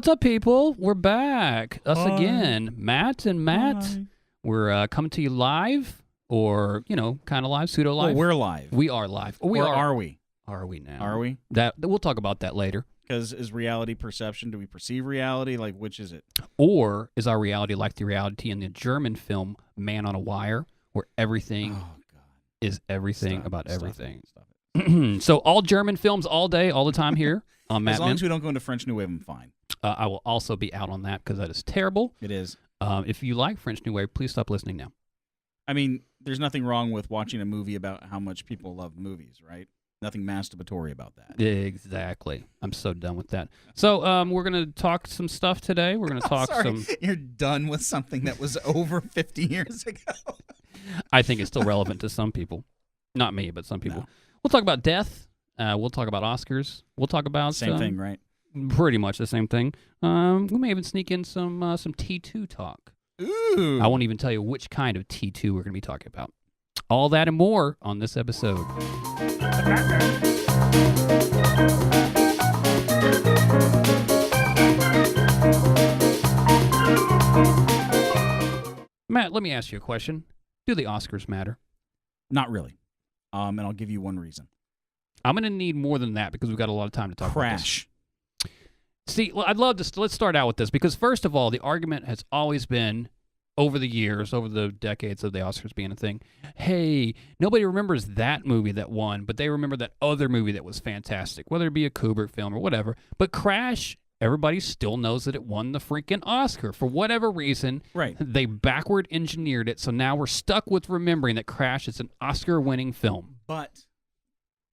What's up, people? We're back. Us Hi. again. Matt and Matt. Hi. We're coming to you live, or, kind of live, pseudo-live. Well, we're live. We are live. Or are we? Are we now? Are we? We'll talk about that later. Because is reality perception? Do we perceive reality? Like, which is it? Or is our reality like the reality in the German film Man on a Wire, where everything is everything Stop about it. Stop everything? it. Stop it. So all German films all day, all the time here on Matt As long Men. as we don't go into French New Wave, I'm fine. I will also be out on that because that is terrible. It is. If you like French New Wave, please stop listening now. I mean, there's nothing wrong with watching a movie about how much people love movies, right? Nothing masturbatory about that. Exactly. I'm so done with that. So we're going to talk some stuff today. We're going to talk some... You're done with something that was over 50 years ago. I think it's still relevant to some people. Not me, but some people. No. We'll talk about death. We'll talk about Oscars. We'll talk about... Same thing, right? Pretty much the same thing. We may even sneak in some T2 talk. Ooh. I won't even tell you which kind of T2 we're going to be talking about. All that and more on this episode. Matt, let me ask you a question. Do the Oscars matter? Not really. And I'll give you one reason. I'm going to need more than that because we've got a lot of time to talk about this. Crash. See, I'd love to. Let's start out with this because, first of all, the argument has always been over the years, over the decades of the Oscars being a thing, hey, nobody remembers that movie that won, but they remember that other movie that was fantastic, whether it be a Kubrick film or whatever. But Crash, everybody still knows that it won the freaking Oscar. For whatever reason, Right. they backward engineered it, so now we're stuck with remembering that Crash is an Oscar-winning film. But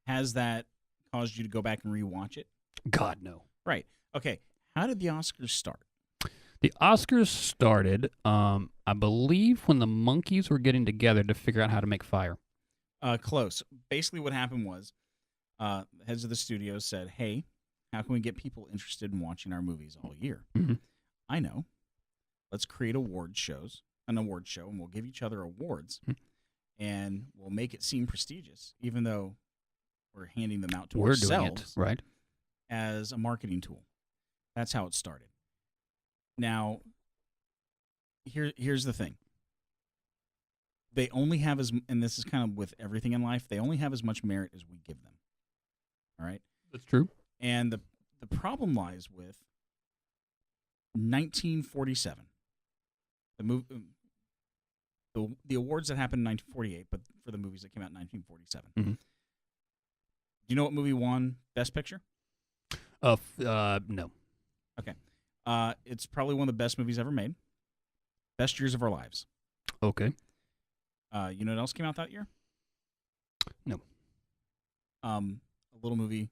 has that caused you to go back and rewatch it? God, no. Right. Okay. How did the Oscars start? The Oscars started, I believe, when the monkeys were getting together to figure out how to make fire. Close. Basically what happened was heads of the studios said, hey, how can we get people interested in watching our movies all year? Mm-hmm. I know. Let's create an award show, and we'll give each other awards, and we'll make it seem prestigious, even though we're handing them out to ourselves doing it, right? As a marketing tool. That's how it started. Now, here's the thing. They only have and this is kind of with everything in life, they only have as much merit as we give them. All right? That's true. And the problem lies with 1947. The awards that happened in 1948, but for the movies that came out in 1947. Mm-hmm. Do you know what movie won Best Picture? No. Okay. It's probably one of the best movies ever made. Best Years of Our Lives. Okay. You know what else came out that year? No. A little movie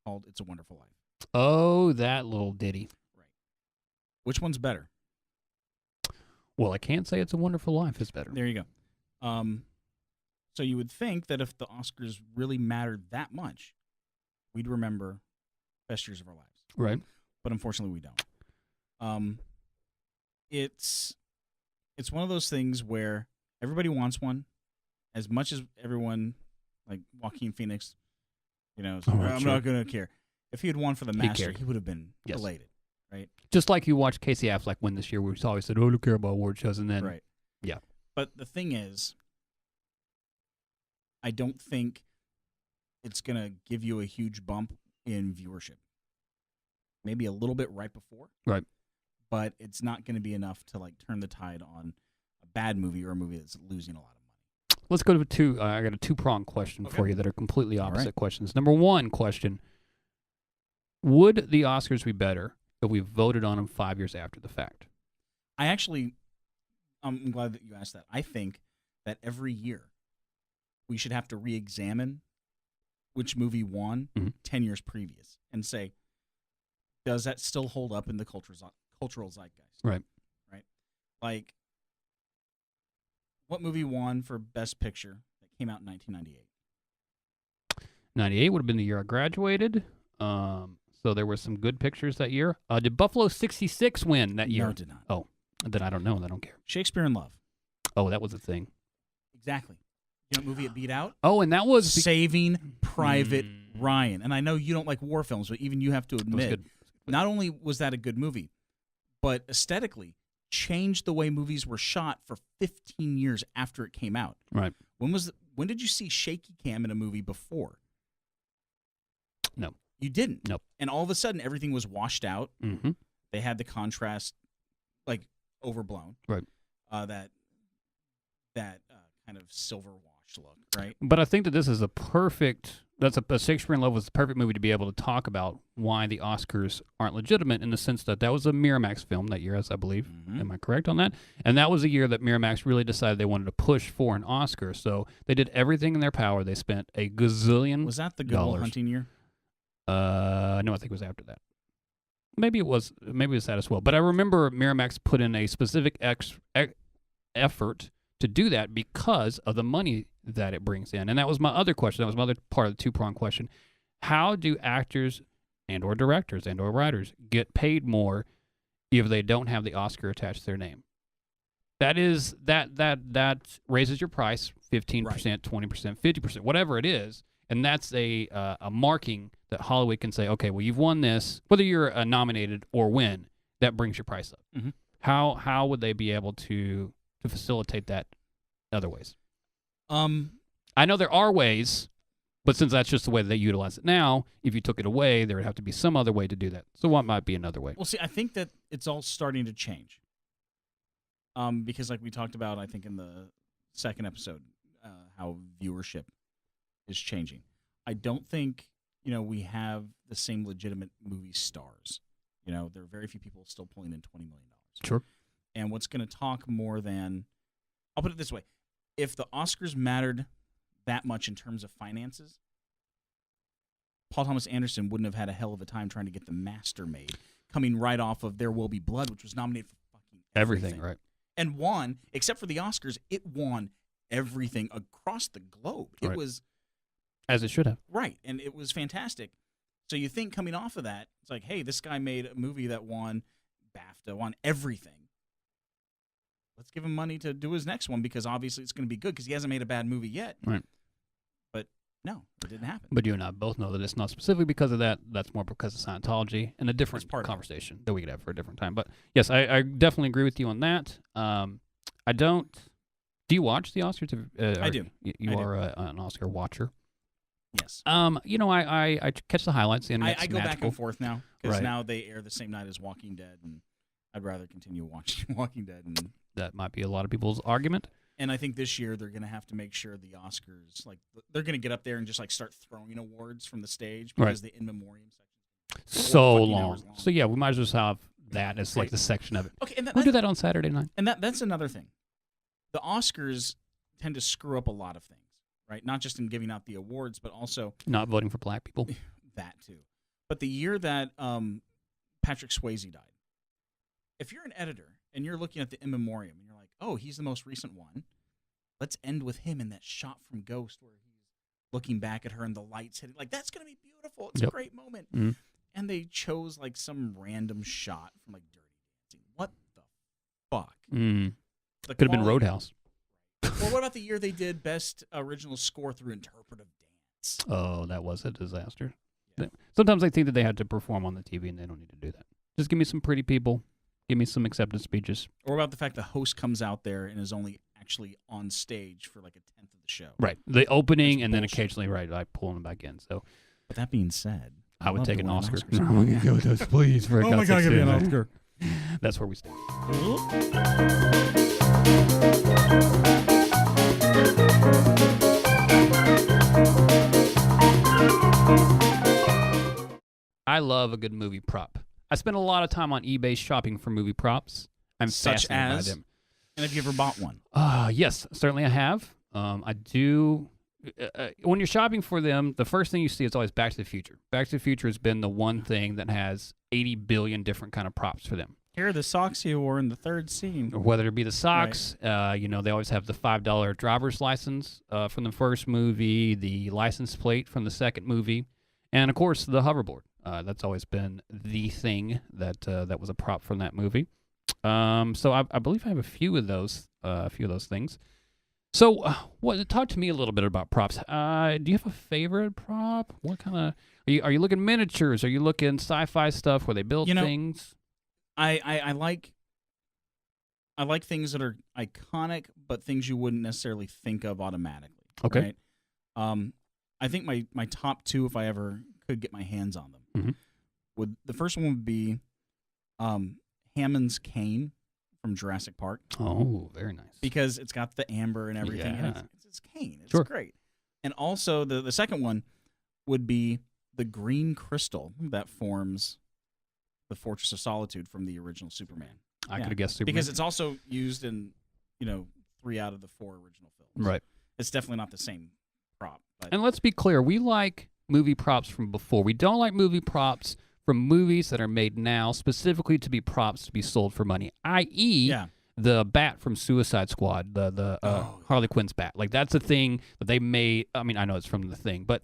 called It's a Wonderful Life. Oh, that little ditty. Right. Which one's better? Well, I can't say It's a Wonderful Life is better. There you go. So you would think that if the Oscars really mattered that much, we'd remember Best Years of Our Lives. Right. But unfortunately, we don't. It's one of those things where everybody wants one, as much as everyone, like Joaquin Phoenix, I'm not going to care. If he had won for The Master, he would have been elated, right? Just like you watched Casey Affleck win this year, we always said, "Oh, don't care about award shows," and then, right, yeah. But the thing is, I don't think it's going to give you a huge bump in viewership. Maybe a little bit right before. Right. But it's not going to be enough to turn the tide on a bad movie or a movie that's losing a lot of money. Let's go to I got a two-pronged question for you that are completely opposite questions. Number one question, would the Oscars be better if we voted on them 5 years after the fact? I'm glad that you asked that. I think that every year we should have to re-examine which movie won 10 years previous and say, does that still hold up in the cultural zeitgeist? Right. Right. Like, what movie won for Best Picture that came out in 1998? 98 would have been the year I graduated. So there were some good pictures that year. Did Buffalo 66 win that year? No, it did not. Oh, then I don't know, and I don't care. Shakespeare in Love. Oh, that was a thing. Exactly. You know what movie it beat out? Oh, and that was... Saving Private Ryan. And I know you don't like war films, but even you have to admit not only was that a good movie, but aesthetically changed the way movies were shot for 15 years after it came out. Right. When did you see shaky cam in a movie before? No. You didn't. Nope. And all of a sudden, everything was washed out. Mm-hmm. They had the contrast, like, overblown. Right. That kind of silver wash look, right? But I think that this is a Shakespeare in Love was the perfect movie to be able to talk about why the Oscars aren't legitimate, in the sense that was a Miramax film that year, as I believe. Mm-hmm. Am I correct on that? And that was a year that Miramax really decided they wanted to push for an Oscar. So they did everything in their power. They spent a gazillion. Was that the Good Will Hunting year? No, I think it was after that. Maybe it was that as well. But I remember Miramax put in a specific effort to do that because of the money that it brings in. And that was my other question. That was my other part of the two-pronged question. How do actors and or directors and or writers get paid more if they don't have the Oscar attached to their name? That raises your price 15%, right. 20%, 50%, whatever it is. And that's a marking that Hollywood can say, okay, well, you've won this, whether you're nominated or win, that brings your price up. Mm-hmm. How would they be able to facilitate that other ways? I know there are ways, but since that's just the way they utilize it now, if you took it away, there would have to be some other way to do that. So what might be another way? Well, see, I think that it's all starting to change. Because like we talked about, I think in the second episode, how viewership is changing. I don't think, we have the same legitimate movie stars. There are very few people still pulling in $20 million. Sure. And what's going to talk more than, I'll put it this way, if the Oscars mattered that much in terms of finances, Paul Thomas Anderson wouldn't have had a hell of a time trying to get The Master made, coming right off of There Will Be Blood, which was nominated for fucking everything. Right. And won, except for the Oscars, it won everything across the globe. It was... As it should have. Right, and it was fantastic. So you think coming off of that, it's like, hey, this guy made a movie that won BAFTA, won everything. Let's give him money to do his next one, because obviously it's going to be good, because he hasn't made a bad movie yet. Right. But no, it didn't happen. But you and I both know that it's not specifically because of that. That's more because of Scientology, and a different conversation that we could have for a different time. But yes, I definitely agree with you on that. I don't. Do you watch the Oscars? I do. You are an Oscar watcher. Yes. I catch the highlights. The I go back and forth now, because Right. now they air the same night as Walking Dead, and I'd rather continue watching Walking Dead. And that might be a lot of people's argument. And I think this year they're going to have to make sure the Oscars, like, they're going to get up there and just, like, start throwing awards from the stage, because the in memoriam section is so long. So yeah, we might as well have that as like the section of it. Okay, and we'll do that on Saturday night. And that's another thing. The Oscars tend to screw up a lot of things, right? Not just in giving out the awards, but also not voting for black people. That too. But the year that Patrick Swayze died, if you're an editor and you're looking at the in memoriam and you're like, oh, he's the most recent one, let's end with him in that shot from Ghost where he's looking back at her and the lights hitting. Like, that's going to be beautiful. It's a great moment. Mm-hmm. And they chose like some random shot from like Dirty Dancing. What the fuck? Mm. Could have been Roadhouse. Well, what about the year they did Best Original Score through Interpretive Dance? Oh, that was a disaster. Yeah. Sometimes I think that they had to perform on the TV, and they don't need to do that. Just give me some pretty people. Give me some acceptance speeches. Or about the fact the host comes out there and is only actually on stage for like a tenth of the show. Right. The opening, That's and then bullshit. occasionally, I pull them back in. So, but that being said, I would take an Oscar. Please, for oh my God, give me an Oscar. That's where we stand. I love a good movie prop. I spend a lot of time on eBay shopping for movie props. I'm fascinated by them. And have you ever bought one? Yes, certainly I have. I do. When you're shopping for them, the first thing you see is always Back to the Future. Back to the Future has been the one thing that has 80 billion different kind of props for them. Here are the socks you wore in the third scene. Or whether it be the socks, right. They always have the $5 driver's license from the first movie, the license plate from the second movie, and of course the hoverboard. That's always been the thing that was a prop from that movie. So I believe I have a few of those things. So, talk to me a little bit about props. Do you have a favorite prop? What kind of? Are you looking miniatures? Are you looking sci-fi stuff where they build things? I like things that are iconic, but things you wouldn't necessarily think of automatically. Okay. Right? I think my top two, if I ever could get my hands on them, the first one would be Hammond's cane from Jurassic Park. Oh, very nice. Because it's got the amber and everything. Yeah. And it's cane. It's Sure. great. And also the second one would be the green crystal that forms the Fortress of Solitude from the original Superman. I could have guessed Superman. Because it's also used in, 3 out of the 4 original films. Right. It's definitely not the same prop. But And let's be clear, we like movie props from before. We don't like movie props from movies that are made now specifically to be props to be sold for money, i.e., the bat from Suicide Squad, the Harley Quinn's bat. Like, that's a thing that they made. I mean, I know it's from the thing, but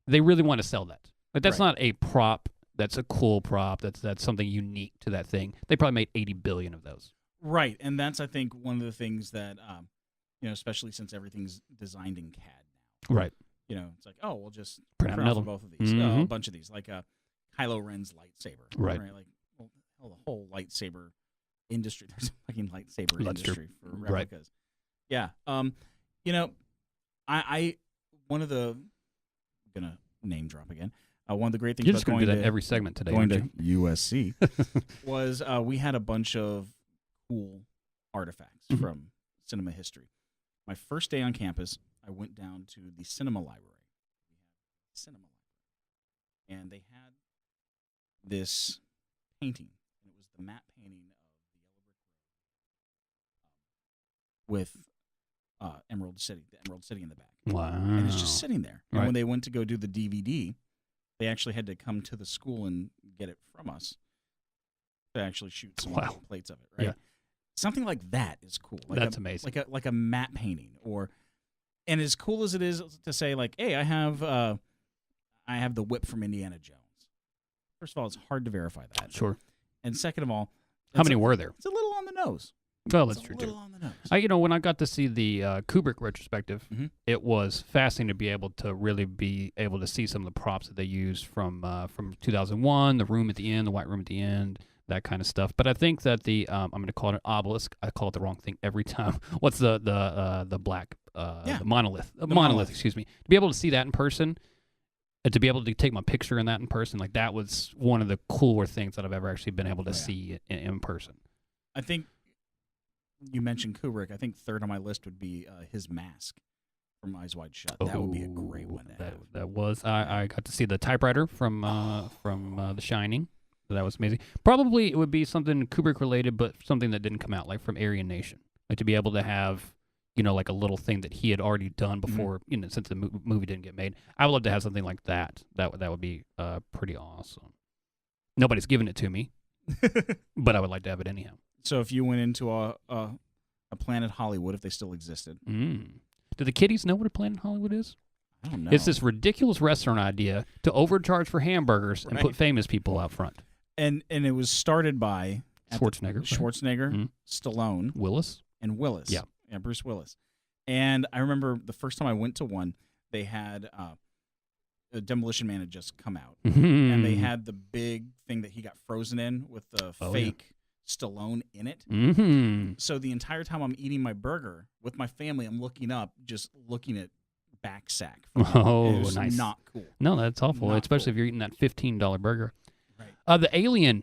they really want to sell that. Like, that's not a prop. That's a cool prop. That's something unique to that thing. They probably made 80 billion of those. Right, and that's, I think, one of the things that, especially since everything's designed in CAD now. Right. It's like, oh, we'll just print out another both of these, a bunch of these, like Kylo Ren's lightsaber. Right. Like, the whole lightsaber industry. There's a fucking lightsaber industry for replicas. Right. Yeah. I one of the, I'm gonna name drop again. One of the great things You're about just going to do that every segment today. Going to USC was we had a bunch of cool artifacts from cinema history. My first day on campus, I went down to the cinema library. And they had this painting. And it was the matte painting of the Yellow Brick Road with Emerald City in the back. Wow. And it's just sitting there. And Right. when they went to go do the DVD, they actually had to come to the school and get it from us to actually shoot some plates of it, right? Yeah. Something like that is cool. That's amazing. Like a matte painting, and as cool as it is to say, like, hey, I have the whip from Indiana Jones. First of all, it's hard to verify that. Sure. And second of all, how many were there? It's a little on the nose. Well, that's true too. too. On the nose. When I got to see the Kubrick retrospective, it was fascinating to be able to see some of the props that they used from 2001, the room at the end, the white room at the end, that kind of stuff. But I think that I'm going to call it an obelisk. I call it the wrong thing every time. What's the black the monolith? Monolith, excuse me. To be able to see that in person, and to be able to take my picture in that in person, like that was one of the cooler things that I've ever actually been able to see in person. I think you mentioned Kubrick. I think third on my list would be his mask from Eyes Wide Shut. That would be a great one to have. That was. I got to see the typewriter from The Shining. That was amazing. Probably it would be something Kubrick related, but something that didn't come out, like from Aryan Nation. Like to be able to have, like a little thing that he had already done before, since the movie didn't get made. I would love to have something like that. That would be pretty awesome. Nobody's given it to me, but I would like to have it anyhow. So if you went into a Planet Hollywood, if they still existed. Do the kiddies know what a Planet Hollywood is? I don't know. It's this ridiculous restaurant idea to overcharge for hamburgers and put famous people out front. And it was started by Schwarzenegger, Stallone, Willis. Yeah, Bruce Willis. And I remember the first time I went to one, they had the Demolition Man had just come out, and they had the big thing that he got frozen in with the fake Stallone in it. So the entire time I'm eating my burger with my family, I'm looking up, just looking at back sack. Oh, it was nice. Not cool. No, that's awful, especially if you're eating that $15 burger. Right. The alien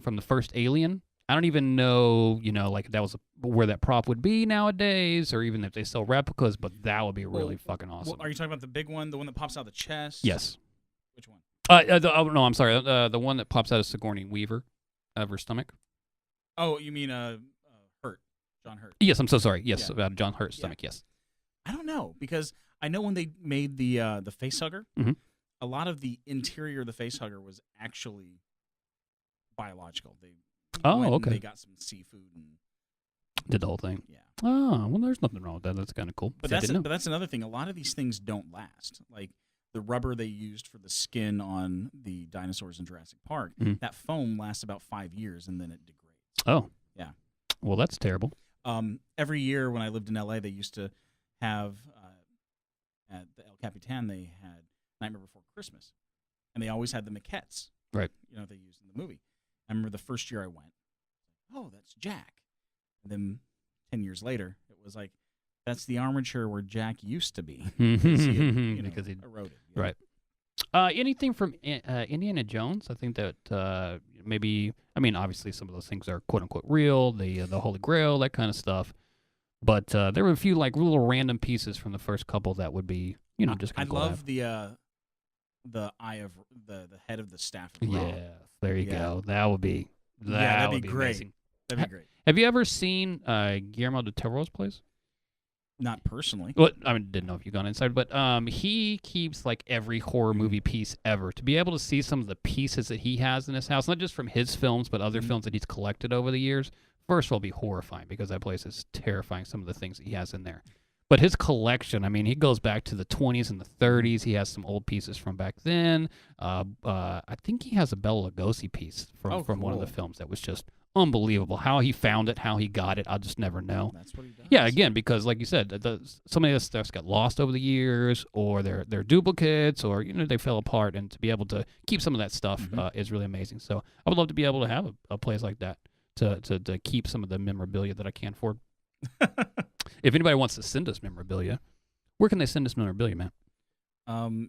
from the first Alien. I don't even know, like that was where that prop would be nowadays, or even if they sell replicas. But that would be really fucking awesome. Are you talking about the big one, the one that pops out of the chest? Yes. Which one? No, I'm sorry. The one that pops out of Sigourney Weaver, of her stomach. Oh, you mean Hurt, John Hurt? Yes, I'm so sorry. Yes, about John Hurt's stomach. Yes. I don't know, because I know when they made the facehugger, a lot of the interior of the facehugger was actually biological. They they got some seafood and did the whole thing. Yeah. Oh, well, there's nothing wrong with that. That's kind of cool. But that's another thing. A lot of these things don't last. Like the rubber they used for the skin on the dinosaurs in Jurassic Park, that foam lasts about 5 years and then it degrades. Oh. Yeah. Well, that's terrible. Every year when I lived in LA, they used to have at the El Capitan, they had Nightmare Before Christmas, and they always had the maquettes. Right. They used in the movie. I remember the first year I went, oh, that's Jack. And then 10 years later, it was like, that's the armature where Jack used to be. Because he eroded. Right. Anything from Indiana Jones? I think that maybe, obviously some of those things are quote unquote real, the Holy Grail, that kind of stuff. But there were a few like little random pieces from the first couple that would be, just kind I of love the eye of the head of the staff of Ra. Yeah, there you go. That would be that'd be great. Amazing. That'd be great. Have you ever seen Guillermo del Toro's place? Not personally. Well, didn't know if you've gone inside, but he keeps like every horror movie piece ever. To be able to see some of the pieces that he has in his house, not just from his films, but other films that he's collected over the years, first of all, be horrifying because that place is terrifying, some of the things that he has in there. But his collection, he goes back to the 20s and the 30s. He has some old pieces from back then. I think he has a Bela Lugosi piece from one of the films that was just unbelievable. How he found it, how he got it, I'll just never know. That's what he does. Yeah, again, because like you said, so many of this stuff's got lost over the years, or they're duplicates, or they fell apart. And to be able to keep some of that stuff is really amazing. So I would love to be able to have a place like that to keep some of the memorabilia that I can't afford. If anybody wants to send us memorabilia, where can they send us memorabilia, man?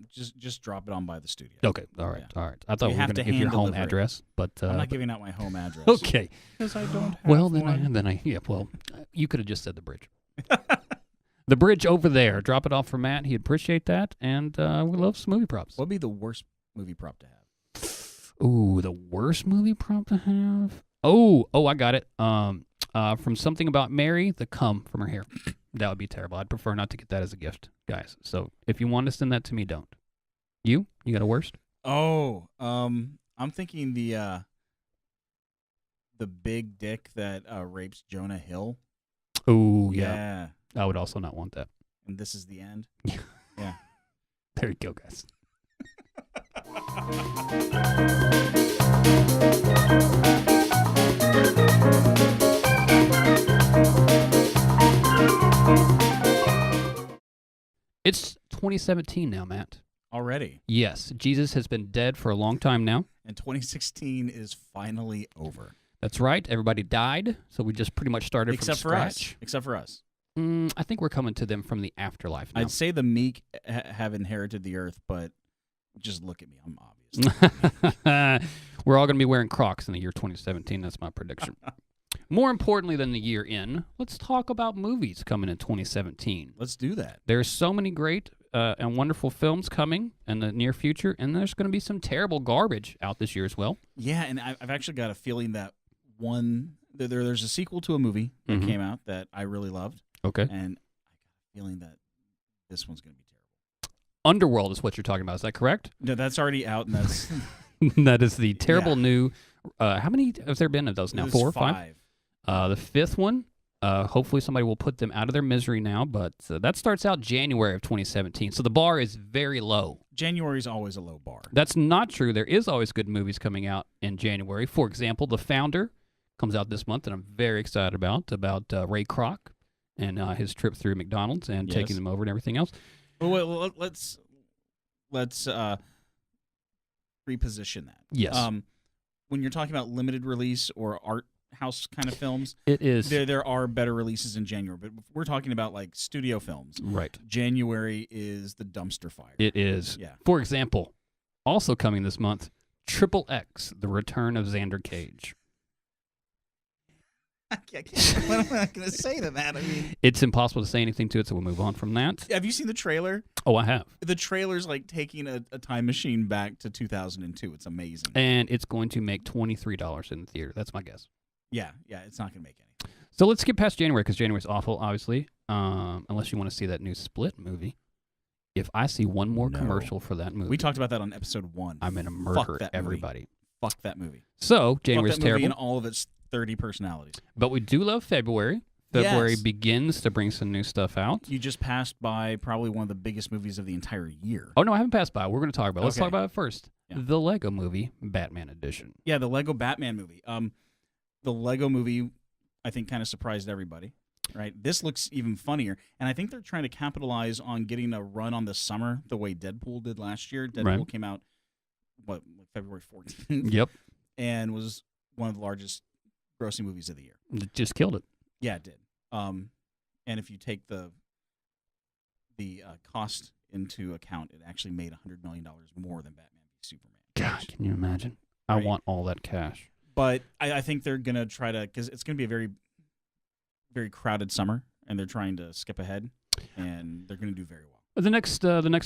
Just drop it on by the studio. Okay, all right. I thought we were have going to to give your home hand-deliver it. address, but I'm not giving out my home address. Okay. Because I don't have Well, one. You could have just said the bridge. The bridge over there. Drop it off for Matt. He'd appreciate that, and we love some movie props. What would be the worst movie prop to have? Ooh, the worst movie prop to have? Oh, I got it. From Something About Mary, the cum from her hair. That would be terrible. I'd prefer not to get that as a gift, guys. So if you want to send that to me, don't. You got a worst? Oh, I'm thinking the big dick that rapes Jonah Hill. Oh, yeah. I would also not want that. And this is the end. Yeah. There you go, guys. It's 2017 now, Matt. Already. Yes, Jesus has been dead for a long time now. And 2016 is finally over. That's right. Everybody died, so we just pretty much started Except from for scratch. us. Except for us. I think we're coming to them from the afterlife now. I'd say the meek have inherited the earth, but just look at me. I'm obvious. We're all going to be wearing Crocs in the year 2017. That's my prediction. More importantly than the year in, let's talk about movies coming in 2017. Let's do that. There's so many great and wonderful films coming in the near future, and there's going to be some terrible garbage out this year as well. Yeah, and I've actually got a feeling that there's a sequel to a movie that came out that I really loved. Okay. And I got a feeling that this one's going to be terrible. Underworld is what you're talking about. Is that correct? No, that's already out, and that's that is the terrible new. How many have there been of those now? There's 4 or 5? The fifth one. Hopefully somebody will put them out of their misery now, but that starts out January of 2017. So the bar is very low. January's always a low bar. That's not true. There is always good movies coming out in January. For example, The Founder comes out this month, and I'm very excited about Ray Kroc and his trip through McDonald's and taking them over and everything else. Well, let's reposition that. Yes. When you're talking about limited release or art house kind of films, it is. There are better releases in January, but if we're talking about like studio films. Right. January is the dumpster fire. It is. Yeah. For example, also coming this month, Triple X, The Return of Xander Cage. What am I going to say to that? I mean, it's impossible to say anything to it, so we'll move on from that. Have you seen the trailer? Oh, I have. The trailer's like taking a time machine back to 2002. It's amazing. And it's going to make $23 in the theater. That's my guess. Yeah, it's not going to make any. So let's get past January, because January's awful, obviously, unless you want to see that new Split movie. If I see one more commercial for that movie. We talked about that on episode 1. I'm going to murder everybody. Fuck that movie. So, January's Fuck that movie terrible. and all of its 30 personalities. But we do love February. February begins to bring some new stuff out. You just passed by probably one of the biggest movies of the entire year. Oh, no, I haven't passed by. We're going to talk about it. Let's talk about it first. Yeah. The Lego Movie, Batman Edition. Yeah, the Lego Batman movie. The Lego movie, I think, kind of surprised everybody. right? This looks even funnier, and I think they're trying to capitalize on getting a run on the summer the way Deadpool did last year. Deadpool came out like February 14th, Yep. and was one of the largest grossing movies of the year. It just killed it. Yeah, it did. And if you take the cost into account, it actually made $100 million more than Batman v Superman. God, can you imagine? I want all that cash. But I think they're gonna try to, because it's gonna be a very, very crowded summer, and they're trying to skip ahead, and they're gonna do very well. The next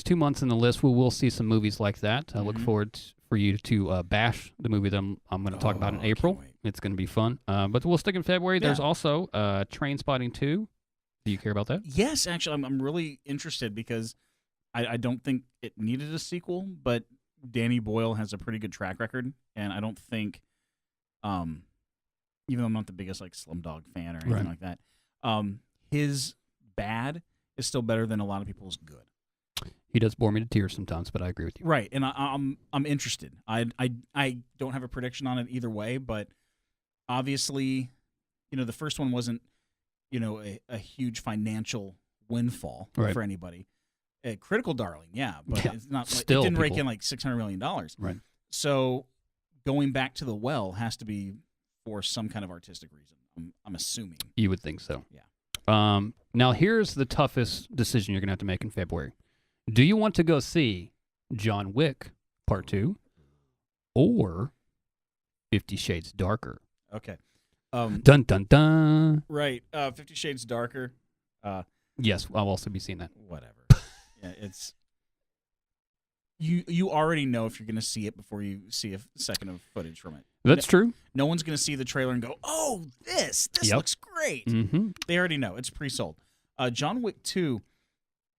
2 months in the list, we will see some movies like that. I look forward for you to bash the movie that I'm going to talk about in April. It's going to be fun. But we'll stick in February. There's also Trainspotting 2. Do you care about that? Yes, actually, I'm really interested because I don't think it needed a sequel, but Danny Boyle has a pretty good track record, and I don't think, even though I'm not the biggest like Slumdog fan or anything like that, his bad is still better than a lot of people's good. He does bore me to tears sometimes, but I agree with you. Right, and I'm interested. I don't have a prediction on it either way, but obviously, the first one wasn't, a huge financial windfall for anybody. A critical darling, but it's not. Like, it didn't rake in like $600 million. Right. So going back to the well has to be for some kind of artistic reason. I'm assuming. You would think so. Yeah. Now, here's the toughest decision you're going to have to make in February. Do you want to go see John Wick Part 2 or 50 Shades Darker? Okay. Dun, dun, dun. Right. 50 Shades Darker. Yes, I'll also be seeing that. Whatever. Yeah, it's... You already know if you're going to see it before you see a second of footage from it. That's true. No one's going to see the trailer and go, oh, this looks great. Mm-hmm. They already know. It's pre-sold. John Wick 2,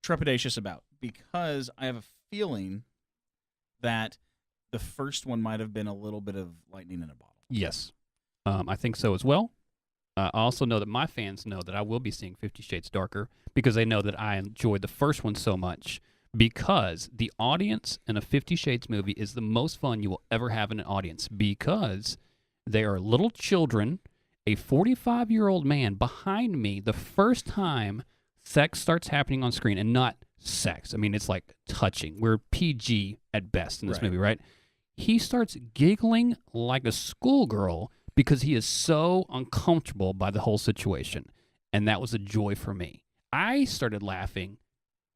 trepidatious about, because I have a feeling that the first one might have been a little bit of lightning in a bottle. Yes. I think so as well. I also know that my fans know that I will be seeing 50 Shades Darker because they know that I enjoyed the first one so much. Because the audience in a 50 Shades movie is the most fun you will ever have in an audience because they are little children, a 45-year-old man behind me the first time sex starts happening on screen, and not sex. I mean, it's like touching. We're PG at best in this movie, right? He starts giggling like a schoolgirl because he is so uncomfortable by the whole situation, and that was a joy for me. I started laughing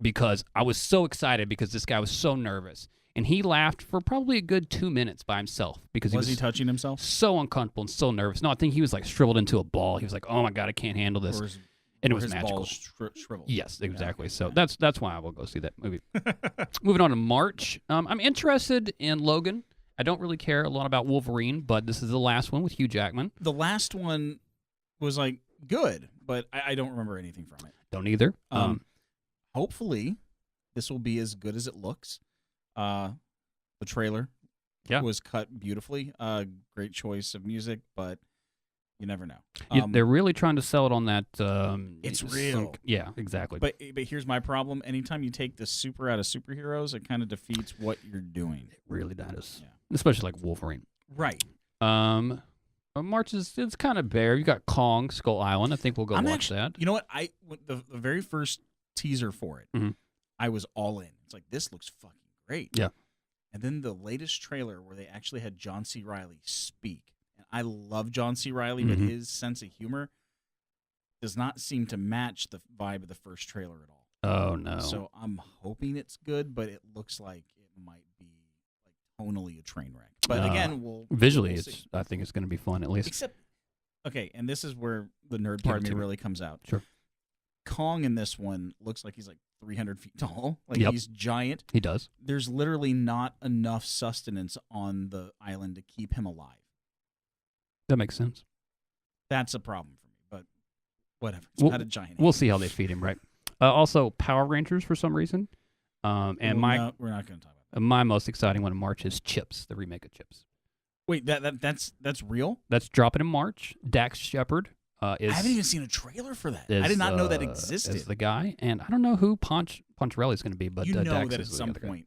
because I was so excited because this guy was so nervous. And he laughed for probably a good 2 minutes by himself because was he touching himself? So uncomfortable and so nervous. No, I think he was like shriveled into a ball. He was like, "Oh my God, I can't handle this." And it was magical. Balls shriveled. Yes, exactly. So that's why I will go see that movie. Moving on to March, I'm interested in Logan. I don't really care a lot about Wolverine, but this is the last one with Hugh Jackman. The last one was like good, but I don't remember anything from it. Don't either. Hopefully, this will be as good as it looks. The trailer was cut beautifully. Great choice of music, but you never know. They're really trying to sell it on that. It's real. Yeah, exactly. But here's my problem. Anytime you take the super out of superheroes, it kind of defeats what you're doing. It really does. Yeah. Especially like Wolverine. Right. March it's kind of bare. You got Kong, Skull Island. I think we'll go watch that. You know what? The very first teaser for it, I was all in. It's like, this looks fucking great. Yeah. And then the latest trailer where they actually had John C. Reilly speak. And I love John C. Reilly, but his sense of humor does not seem to match the vibe of the first trailer at all. Oh, no. So I'm hoping it's good, but it looks like it might be like tonally a train wreck. But again, visually, see. I think it's going to be fun at least. Except, okay, and this is where the nerd part of me really comes out. Sure. Kong in this one looks like he's like 300 feet tall. Like he's giant. He does. There's literally not enough sustenance on the island to keep him alive. That makes sense. That's a problem for me, but whatever. It's not a giant. We'll see how they feed him, right? Also, Power Rangers for some reason. We're not going to talk about that. My most exciting one in March is Chips, the remake of Chips. Wait, that's real? That's dropping in March. Dax Shepard. I haven't even seen a trailer for that. I did not know that existed. Is the guy, and I don't know who Poncherelli is going to be, but you know Dax that is at some point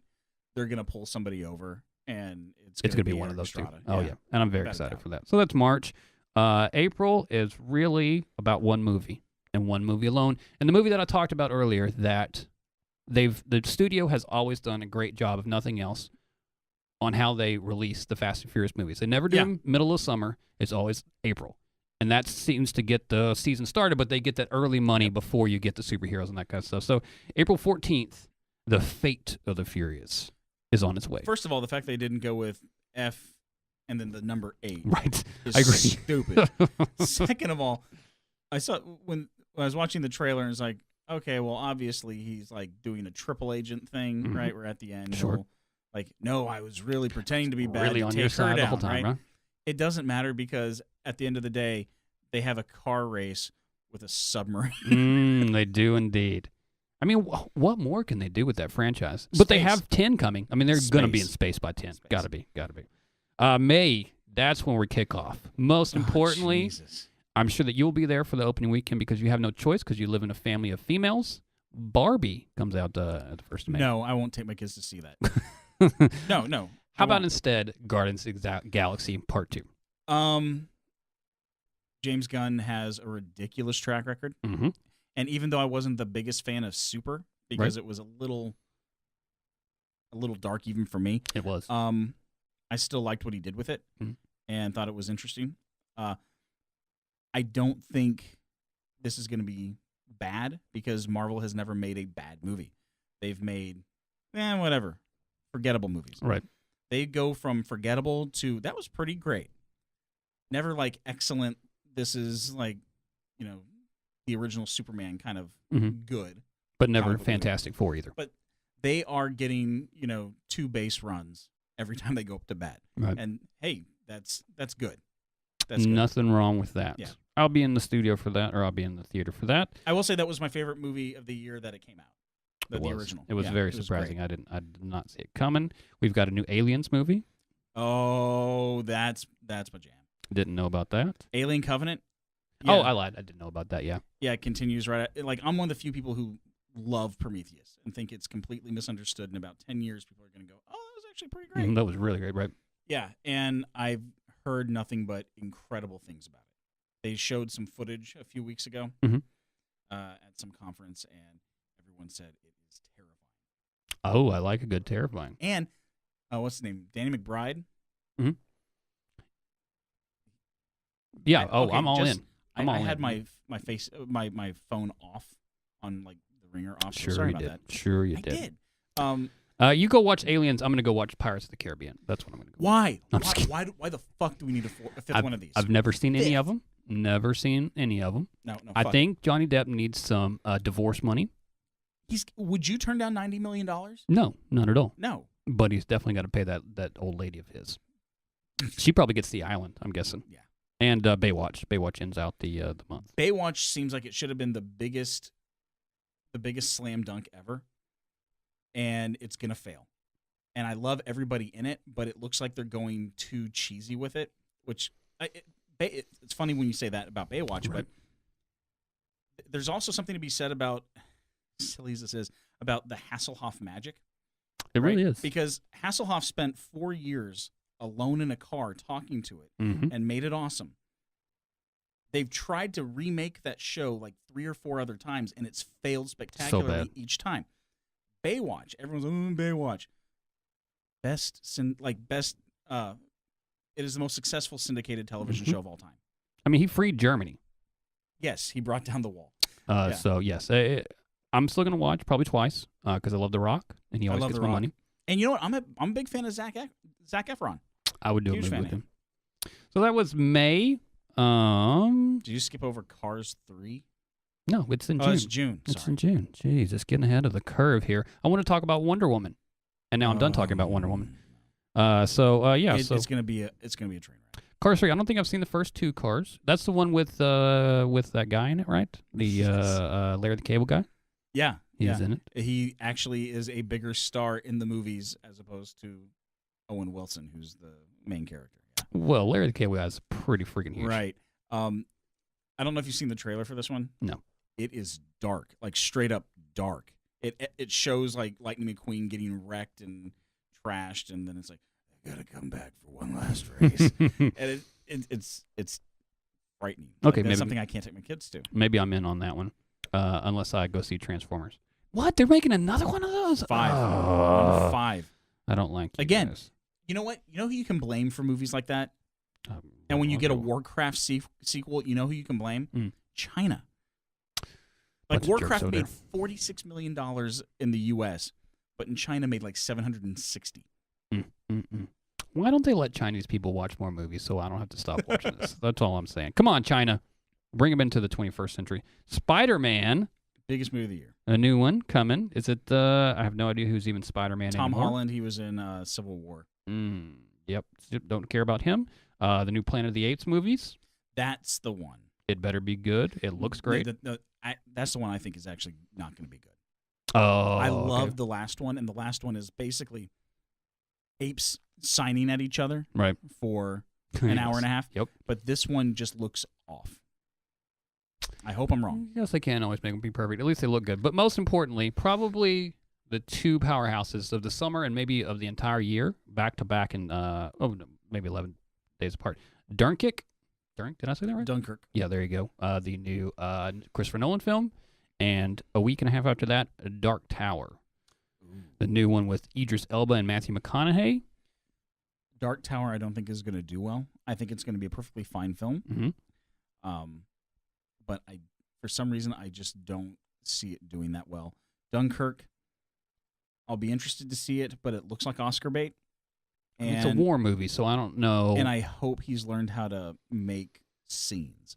they're going to pull somebody over, and it's going to be one of those two. Oh yeah, and I'm very excited for that. So that's March. April is really about one movie, and one movie alone. And the movie that I talked about earlier, that the studio has always done a great job, if nothing else, on how they release the Fast and Furious movies. They never do them middle of summer. It's always April. And that seems to get the season started, but they get that early money before you get the superheroes and that kind of stuff. So April 14th, The Fate of the Furious is on its way. First of all, the fact they didn't go with F and then the number 8 Right. is I agree. stupid. Second of all, I saw when I was watching the trailer and it's like, okay, well, obviously he's like doing a triple agent thing, right? We're at the end. Sure. Like, no, I was really pretending to be bad Really to on take your her side the down, whole time, right? huh? It doesn't matter because at the end of the day, they have a car race with a submarine. They do indeed. I mean, what more can they do with that franchise? But they have 10 coming. I mean, they're going to be in space by 10. Got to be. May, that's when we kick off. Most importantly, Jesus. I'm sure that you'll be there for the opening weekend because you have no choice because you live in a family of females. Barbie comes out at the 1st of May. No, I won't take my kids to see that. No. How about instead Guardians of the Galaxy Part 2? James Gunn has a ridiculous track record. Mm-hmm. And even though I wasn't the biggest fan of Super because it was a little dark even for me. It was. I still liked what he did with it and thought it was interesting. I don't think this is going to be bad because Marvel has never made a bad movie. They've made whatever, forgettable movies. Right. They go from forgettable to that was pretty great. Never like excellent. This is like, the original Superman kind of good. But never Fantastic Four either. But they are getting, 2 base runs every time they go up to bat. Right. And hey, that's good. Nothing wrong with that. Yeah. I'll be in the studio for that, or I'll be in the theater for that. I will say that was my favorite movie of the year that it came out. The original. It was very surprising. I did not see it coming. We've got a new Aliens movie. Oh, that's my jam. Didn't know about that. Alien Covenant. Yeah. Oh, I lied. I didn't know about that. Yeah. Yeah, it continues right. Like I'm one of the few people who love Prometheus and think it's completely misunderstood. In about 10 years, people are going to go, "Oh, that was actually pretty great." That was really great, right? Yeah, and I've heard nothing but incredible things about it. They showed some footage a few weeks ago at some conference, and everyone said it is terrifying. Oh, I like a good terrifying. And what's his name? Danny McBride. Mm-hmm. Yeah. I'm all in. I had my phone off on like the ringer off. Sure, sorry you about did. that. Sure, you I did. did. You go watch Aliens. I'm going to go watch Pirates of the Caribbean. That's what I'm going to go. Why? I'm just kidding. Why the fuck do we need a fifth one of these? I've never seen any of them. Never seen any of them. No. I think Johnny Depp needs some divorce money. Would you turn down $90 million? No, not at all. No. But he's definitely got to pay that old lady of his. She probably gets the island, I'm guessing. Yeah. And Baywatch. Baywatch ends out the month. Baywatch seems like it should have been the biggest slam dunk ever, and it's gonna fail. And I love everybody in it, but it looks like they're going too cheesy with it. Which it's funny when you say that about Baywatch, Right. but there's also something to be said about, silly as this is, about the Hasselhoff magic. It really is. Because Hasselhoff spent 4 years alone in a car talking to it and made it awesome. They've tried to remake that show like 3 or 4 other times, and it's failed spectacularly each time. Baywatch, everyone's Baywatch. It is the most successful syndicated television show of all time. I mean, he freed Germany. Yes, he brought down the wall. So yes, I'm still gonna watch probably twice because I love The Rock, and he always gets my money. And you know what? I'm a big fan of Zac Efron. I would do Huge a movie fan with of him. So that was May. Did you skip over Cars 3? No, it's in June. Oh, it's June. It's Sorry. in June. Jeez, it's getting ahead of the curve here. I want to talk about Wonder Woman, and now I'm done talking about Wonder Woman. It's gonna be a train wreck. Cars 3. I don't think I've seen the first 2 Cars. That's the one with that guy in it, right? The Larry the Cable Guy. Yeah, he's in it. He actually is a bigger star in the movies as opposed to Owen Wilson, who's the main character. Yeah. Well, Larry the Cable Guy is pretty freaking huge. Right. I don't know if you've seen the trailer for this one. No. It is dark, like straight up dark. It shows like Lightning McQueen getting wrecked and trashed, and then it's like, I gotta come back for one last race. And it's frightening. Okay, That's maybe something I can't take my kids to. maybe I'm in on that one, unless I go see Transformers. What? They're making another one of those? 5. Oh, Number 5. I don't like you Again, guys. You know what? You know who you can blame for movies like that? Um, And when you get a okay. Warcraft sequel, you know who you can blame? Mm. China. Like Bunch of jerks Warcraft over made there. $46 million in the U.S., but in China made like 760. Why don't they let Chinese people watch more movies so I don't have to stop watching this? That's all I'm saying. Come on, China. Bring them into the 21st century. Spider-Man, Biggest movie of the year. a new one coming. Is it, I have no idea who's even Spider-Man Tom anymore. Holland, he was in Civil War. Yep. Don't care about him. The new Planet of the Apes movies. That's the one. It better be good. It looks great. That's the one I think is actually not going to be good. Oh, I okay. love the last one, and the last one is basically apes signing at each other Right. for an hour and a half. Yep. But this one just looks off. I hope I'm wrong. Yes, they can't always make them be perfect. At least they look good. But most importantly, probably the two powerhouses of the summer and maybe of the entire year, back to back in maybe 11 days apart. Dunkirk. Did I say that right? Dunkirk. Yeah, there you go. The new Christopher Nolan film. And a week and a half after that, Dark Tower. The new one with Idris Elba and Matthew McConaughey. Dark Tower, I don't think is going to do well. I think it's going to be a perfectly fine film. Mm-hmm. But for some reason, I just don't see it doing that well. Dunkirk, I'll be interested to see it, but it looks like Oscar bait. And It's a war movie, so I don't know. And I hope he's learned how to make scenes.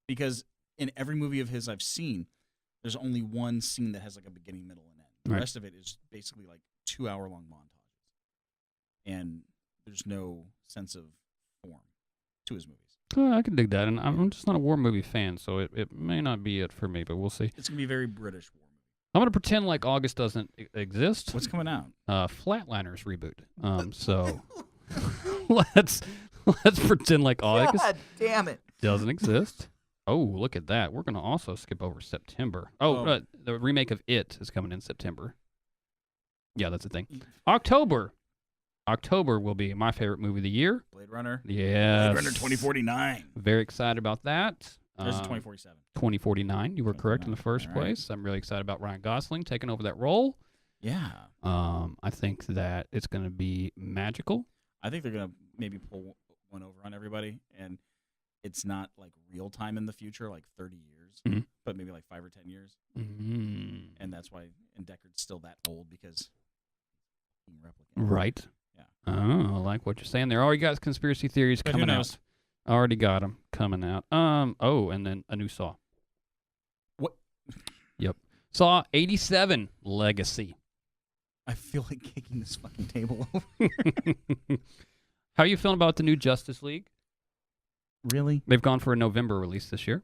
Because in every movie of his I've seen, there's only one scene that has like a beginning, middle, and end. The Right. rest of it is basically like 2-hour-long montages. And there's no sense of form to his movies. I can dig that. And I'm just not a war movie fan, so it may not be it for me, but we'll see. It's going to be a very British war movie. I'm going to pretend like August doesn't exist. What's coming out? Flatliners reboot. So let's pretend like August God damn it. doesn't exist. Oh, look at that. We're going to also skip over September. Oh, the remake of It is coming in September. Yeah, that's the thing. October will be my favorite movie of the year. Blade Runner. Yes. Blade Runner 2049. Very excited about that. There's a 2047. 2049. You were correct in the first 2049, all right. place. I'm really excited about Ryan Gosling taking over that role. Yeah. I think that it's going to be magical. I think they're going to maybe pull one over on everybody, and it's not like real time in the future, like 30 years, Mhm. but maybe like 5 or 10 years. Mm. And that's why Deckard's still that old because he's a replicant. Right. Yeah. Oh, I like what you're saying there. Already got conspiracy theories But who coming knows? out. Already got them coming out. And then a new Saw. What? Yep. Saw 87 Legacy. I feel like kicking this fucking table over. How are you feeling about the new Justice League? Really? They've gone for a November release this year.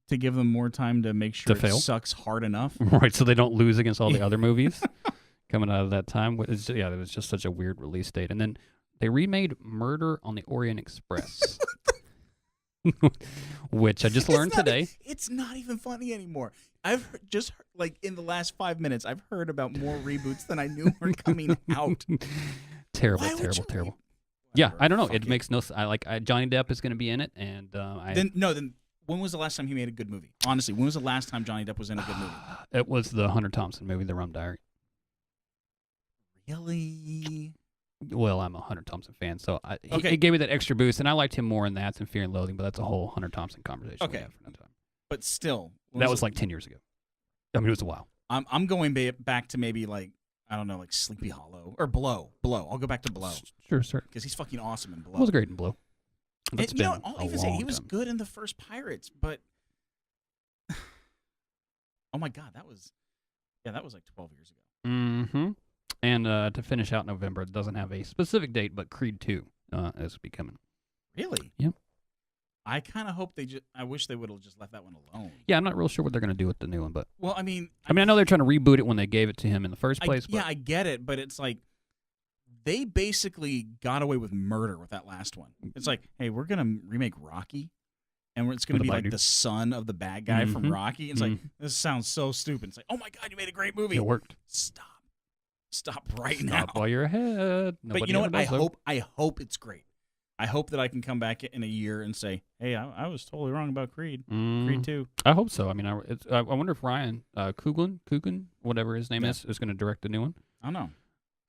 To give them more time to make sure To it fail? sucks hard enough? Right, so they don't lose against all the other movies coming out of that time. It was just such a weird release date. And then they remade Murder on the Orient Express, which I just learned today. It's not even funny anymore. I've like in the last 5 minutes, I've heard about more reboots than I knew were coming out. Terrible, Why would terrible, you terrible. re- Yeah, Whatever, I don't know. fuck It makes no sense. Johnny Depp is going to be in it, and Then when was the last time he made a good movie? Honestly, when was the last time Johnny Depp was in a good movie? it was the Hunter Thompson movie, The Rum Diary. Really? Well, I'm a Hunter Thompson fan, so Okay. he gave me that extra boost, and I liked him more in that than Fear and Loathing, but that's a whole Hunter Thompson conversation. we Okay. have for another time. But still, when That was it- like 10 years ago. I mean, it was a while. I'm going back to maybe like I don't know, like Sleepy Hollow or Blow. I'll go back to Blow Sure, sir. because he's fucking awesome in Blow. It was great in Blow. But it's And, you know been what, I'll a even say he long was time. good in the first Pirates, but oh my god, that was like 12 years ago. Mm-hmm. And to finish out November, it doesn't have a specific date, but Creed 2 is becoming. Really? Yep. I kind of hope I wish they would have just left that one alone. Yeah, I'm not real sure what they're going to do with the new one, but Well, I mean, I know they're trying to reboot it when they gave it to him in the first place. yeah, I get it, but it's like they basically got away with murder with that last one. It's like, hey, we're gonna remake Rocky, and it's gonna With a be black like dude. the son of the bad guy from Mhm. Rocky. It's like this sounds so stupid. It's like, oh my god, you made a great movie. it worked. Stop right now. Stop while you're ahead. But you know what? I hope it's great. I hope that I can come back in a year and say, hey, I was totally wrong about Creed. Creed 2. I hope so. I mean, I wonder if Ryan Coogler, whatever his name is going to direct the new one. I don't know.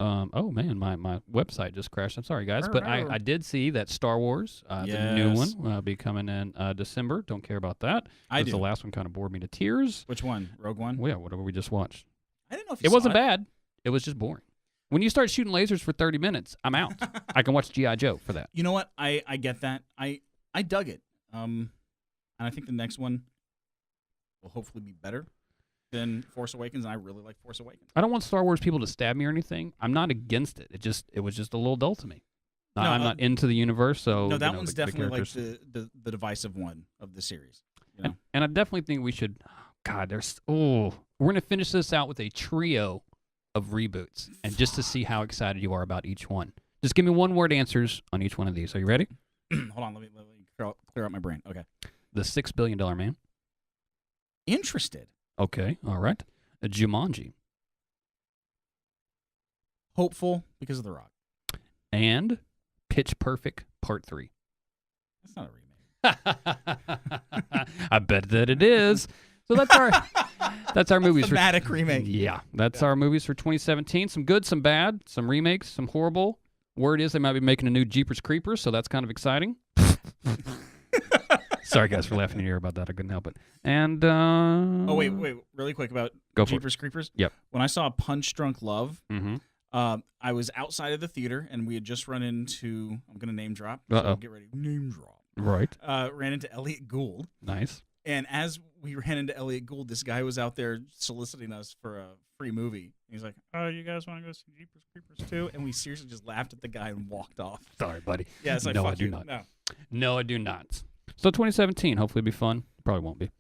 Oh man, my website just crashed. I'm sorry, guys, but I did see that Star Wars, the new one, will be coming in December. Don't care about that. I do. The last one kind of bored me to tears. Which one? Rogue One? Well, yeah, whatever we just watched. I didn't know if it wasn't bad. It was just boring. When you start shooting lasers for 30 minutes, I'm out. I can watch G.I. Joe for that. You know what? I get that. I dug it. And I think the next one will hopefully be better than Force Awakens, and I really like Force Awakens. I don't want Star Wars people to stab me or anything. I'm not against it. It was just a little dull to me. I'm not into the universe, so no, that one's definitely like the divisive one of the series. You know? and I definitely think we should. God, we're gonna finish this out with a trio of reboots, and just to see how excited you are about each one. Just give me one-word answers on each one of these. Are you ready? Hold on, let me clear out my brain. Okay. The $6 Billion Man. Interested. Okay, all right. Jumanji. Hopeful because of The Rock. And Pitch Perfect Part 3. That's not a remake. I bet that it is. So that's our movies. Thematic remake. Yeah, that's our movies for 2017. Some good, some bad, some remakes, some horrible. Word is they might be making a new Jeepers Creepers, so that's kind of exciting. Sorry, guys, for laughing in your ear about that. I couldn't help it. And oh wait, really quick about Jeepers Creepers. Yep. When I saw Punch Drunk Love, mm-hmm. I was outside of the theater, and we had just run into. I'm going to name drop. So get ready. Name drop. Right. Ran into Elliot Gould. Nice. And as we ran into Elliot Gould, this guy was out there soliciting us for a free movie. He's like, "Oh, you guys want to go see Jeepers Creepers too?" And we seriously just laughed at the guy and walked off. Sorry, buddy. Yeah, it's like, no, fuck I do you. not. No, I do not. So 2017, hopefully it'll be fun. Probably won't be.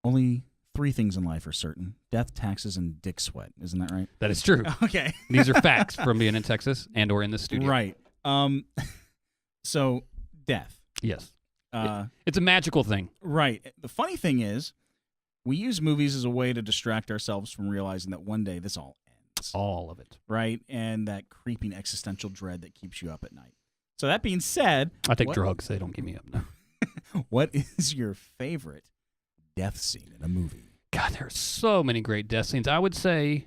Only 3 things in life are certain: death, taxes, and dick sweat. Isn't that right? That is true. Okay. These are facts from being in Texas and or in the studio. Right. So death. Yes. It's a magical thing. Right. The funny thing is, we use movies as a way to distract ourselves from realizing that one day this all ends. All of it. Right? And that creeping existential dread that keeps you up at night. So that being said... I take drugs. They don't keep me up now. What is your favorite death scene in a movie? God, there are so many great death scenes. I would say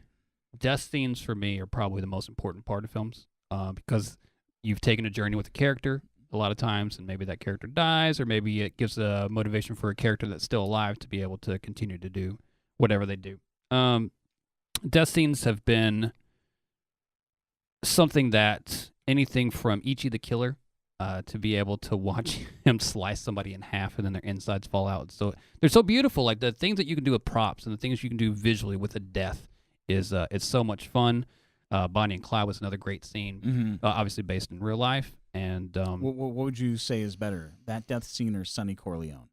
death scenes for me are probably the most important part of films because you've taken a journey with a character a lot of times, and maybe that character dies, or maybe it gives a motivation for a character that's still alive to be able to continue to do whatever they do. Death scenes have been something that anything from Ichi the Killer to be able to watch him slice somebody in half and then their insides fall out. So they're so beautiful. Like the things that you can do with props and the things you can do visually with a death is it's so much fun. Bonnie and Clyde was another great scene, obviously based in real life. And what would you say is better, that death scene or Sonny Corleone?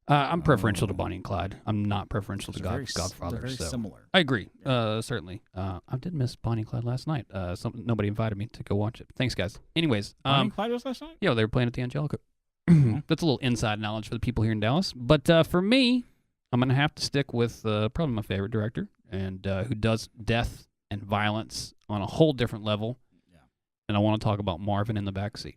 I'm preferential to Bonnie and Clyde. I'm not preferential to Godfather. They're very similar. I agree. Yeah. Certainly. I did miss Bonnie and Clyde last night. Nobody invited me to go watch it. Thanks, guys. Anyways, Bonnie and Clyde was last night? Yeah, they were playing at the Angelica. That's a little inside knowledge for the people here in Dallas. But for me, I'm gonna have to stick with probably my favorite director, and who does death and violence on a whole different level. Yeah. And I want to talk about Marvin in the Backseat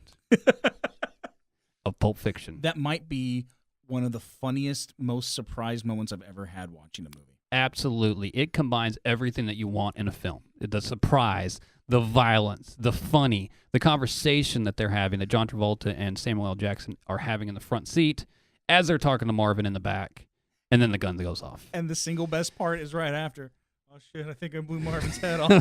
of Pulp Fiction. That might be one of the funniest, most surprised moments I've ever had watching a movie. Absolutely. It combines everything that you want in a film. The surprise, the violence, the funny, the conversation that they're having, that John Travolta and Samuel L. Jackson are having in the front seat as they're talking to Marvin in the back, and then the gun goes off. And the single best part is right after. Oh, shit, I think I blew Marvin's head off.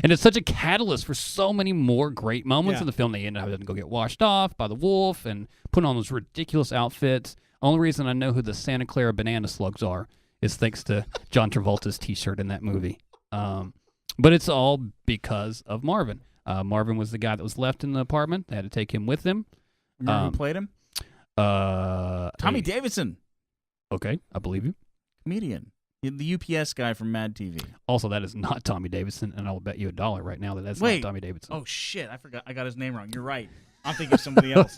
And it's such a catalyst for so many more great moments in the film. They end up having to go get washed off by the wolf and put on those ridiculous outfits. Only reason I know who the Santa Clara banana slugs are is thanks to John Travolta's T-shirt in that movie. But it's all because of Marvin. Marvin was the guy that was left in the apartment. They had to take him with them. Remember who played him? Tommy Davidson. Okay, I believe you. Comedian. The UPS guy from Mad TV. Also, that is not Tommy Davidson, and I will bet you $1 right now that that's not Tommy Davidson. Oh, shit. I forgot. I got his name wrong. You're right. I'm thinking of somebody else.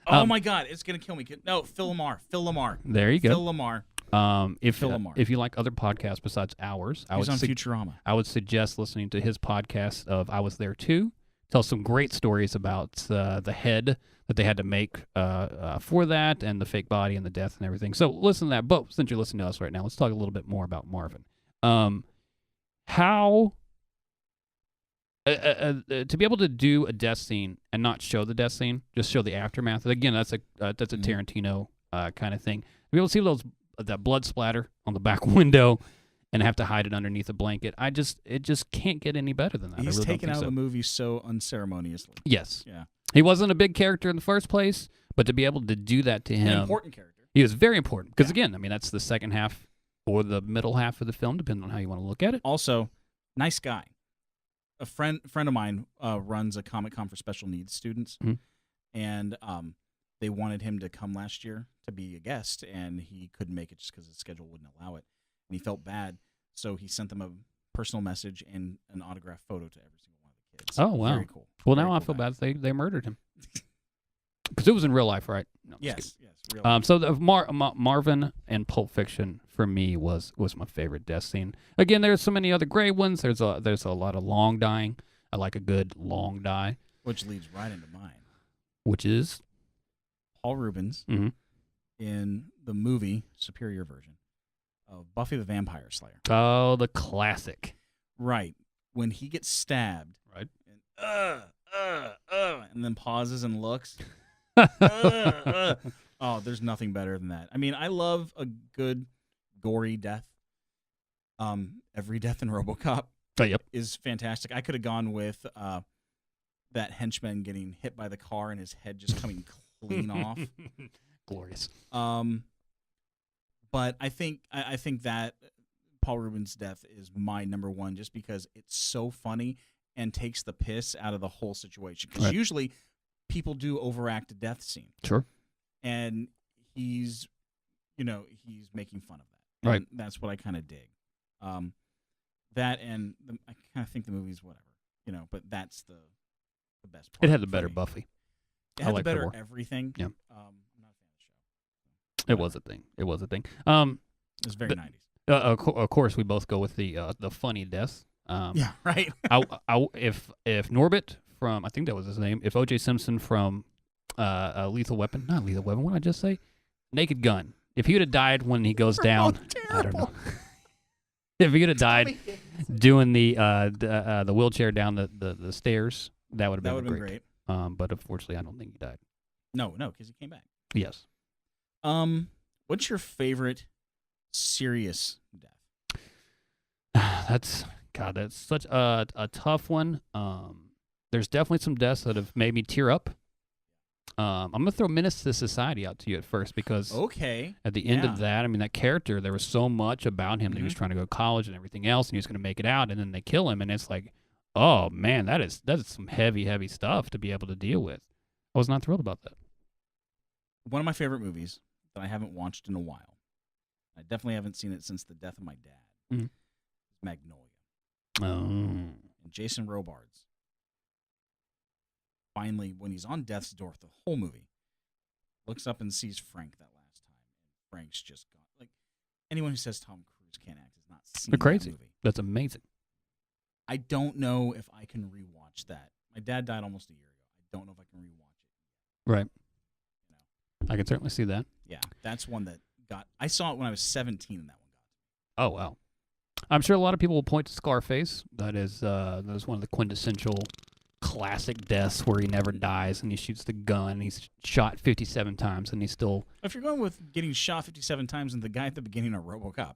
Oh my God, it's gonna kill me. No, Phil Lamar. Phil Lamar. There you go. Phil Lamar. Phil Lamar. If you like other podcasts besides ours, He's on Futurama. I would suggest listening to his podcast of I Was There Too. Tells some great stories about the head that they had to make for that, and the fake body and the death and everything. So listen to that. But since you're listening to us right now, let's talk a little bit more about Marvin. How to be able to do a death scene and not show the death scene, just show the aftermath. Again, that's a Tarantino kind of thing. To be able to see that blood splatter on the back window and have to hide it underneath a blanket. It just can't get any better than that. He's really taken out of the movie so unceremoniously. Yes. Yeah. He wasn't a big character in the first place, but to be able to do that to him, an important character. He was very important because again, I mean, that's the second half or the middle half of the film, depending on how you want to look at it. Also, nice guy. A friend of mine runs a Comic-Con for special needs students, and they wanted him to come last year to be a guest, and he couldn't make it just because his schedule wouldn't allow it, and he felt bad, so he sent them a personal message and an autographed photo to every single one of the kids. Oh, wow. Very cool. Well, Very now cool I feel guy. bad they murdered him. Because it was in real life, right? No, yes, real. So the Marvin and Pulp Fiction for me was my favorite death scene. Again, there's so many other great ones. There's a lot of long dying. I like a good long die, Which leads right into mine. which is Paul Rubens in the movie Superior version of Buffy the Vampire Slayer. oh the classic. Right, when he gets stabbed, Right. and then pauses and looks. Oh, there's nothing better than that. I mean, I love a good gory death. Every death in RoboCop Yep. is fantastic. I could have gone with that henchman getting hit by the car and his head just coming clean off. Glorious. But I think that Paul Rubens' death is my number one, just because it's so funny and takes the piss out of the whole situation. Because usually people do overact a death scene. Sure. And he's making fun of that. Right. And that's what I kind of dig. That and I kind of think the movie's whatever, but that's the best part. It had the for better me. Buffy. It had the liked her better more. everything. Yeah. I'm not a fan of the show. It was a thing. It was a thing. It was very 90s. Of course, we both go with the funny death. Yeah, right. If Norbit from, I think that was his name, if O.J. Simpson from Lethal Weapon, not Lethal Weapon, what did I just say? Naked Gun. If he would have died when he goes down, I don't know. If he would have died doing the wheelchair down the stairs, that would have been great. But unfortunately, I don't think he died. No, because he came back. Yes. What's your favorite serious death? That's such a tough one. There's definitely some deaths that have made me tear up. I'm gonna throw Menace to Society out to you at first because at the end of that, I mean, that character, there was so much about him that he was trying to go to college and everything else, and he was gonna make it out, and then they kill him, and it's like, oh man, that is some heavy stuff to be able to deal with. I was not thrilled about that. One of my favorite movies that I haven't watched in a while, I definitely haven't seen it since the death of my dad, is Magnolia. And Jason Robards. Finally, when he's on death's door, the whole movie, looks up and sees Frank that last time, and Frank's just gone. Like, anyone who says Tom Cruise can't act has not seen They're crazy. that movie. That's amazing. I don't know if I can rewatch that. My dad died almost a year ago. I don't know if I can rewatch it. Right. I can certainly see that. Yeah, that's one that I saw it when I was 17, and that one got. Oh wow. I'm sure a lot of people will point to Scarface. That is one of the quintessential classic deaths where he never dies and he shoots the gun. He's shot 57 times and he's still. If you're going with getting shot 57 times and the guy at the beginning of RoboCop.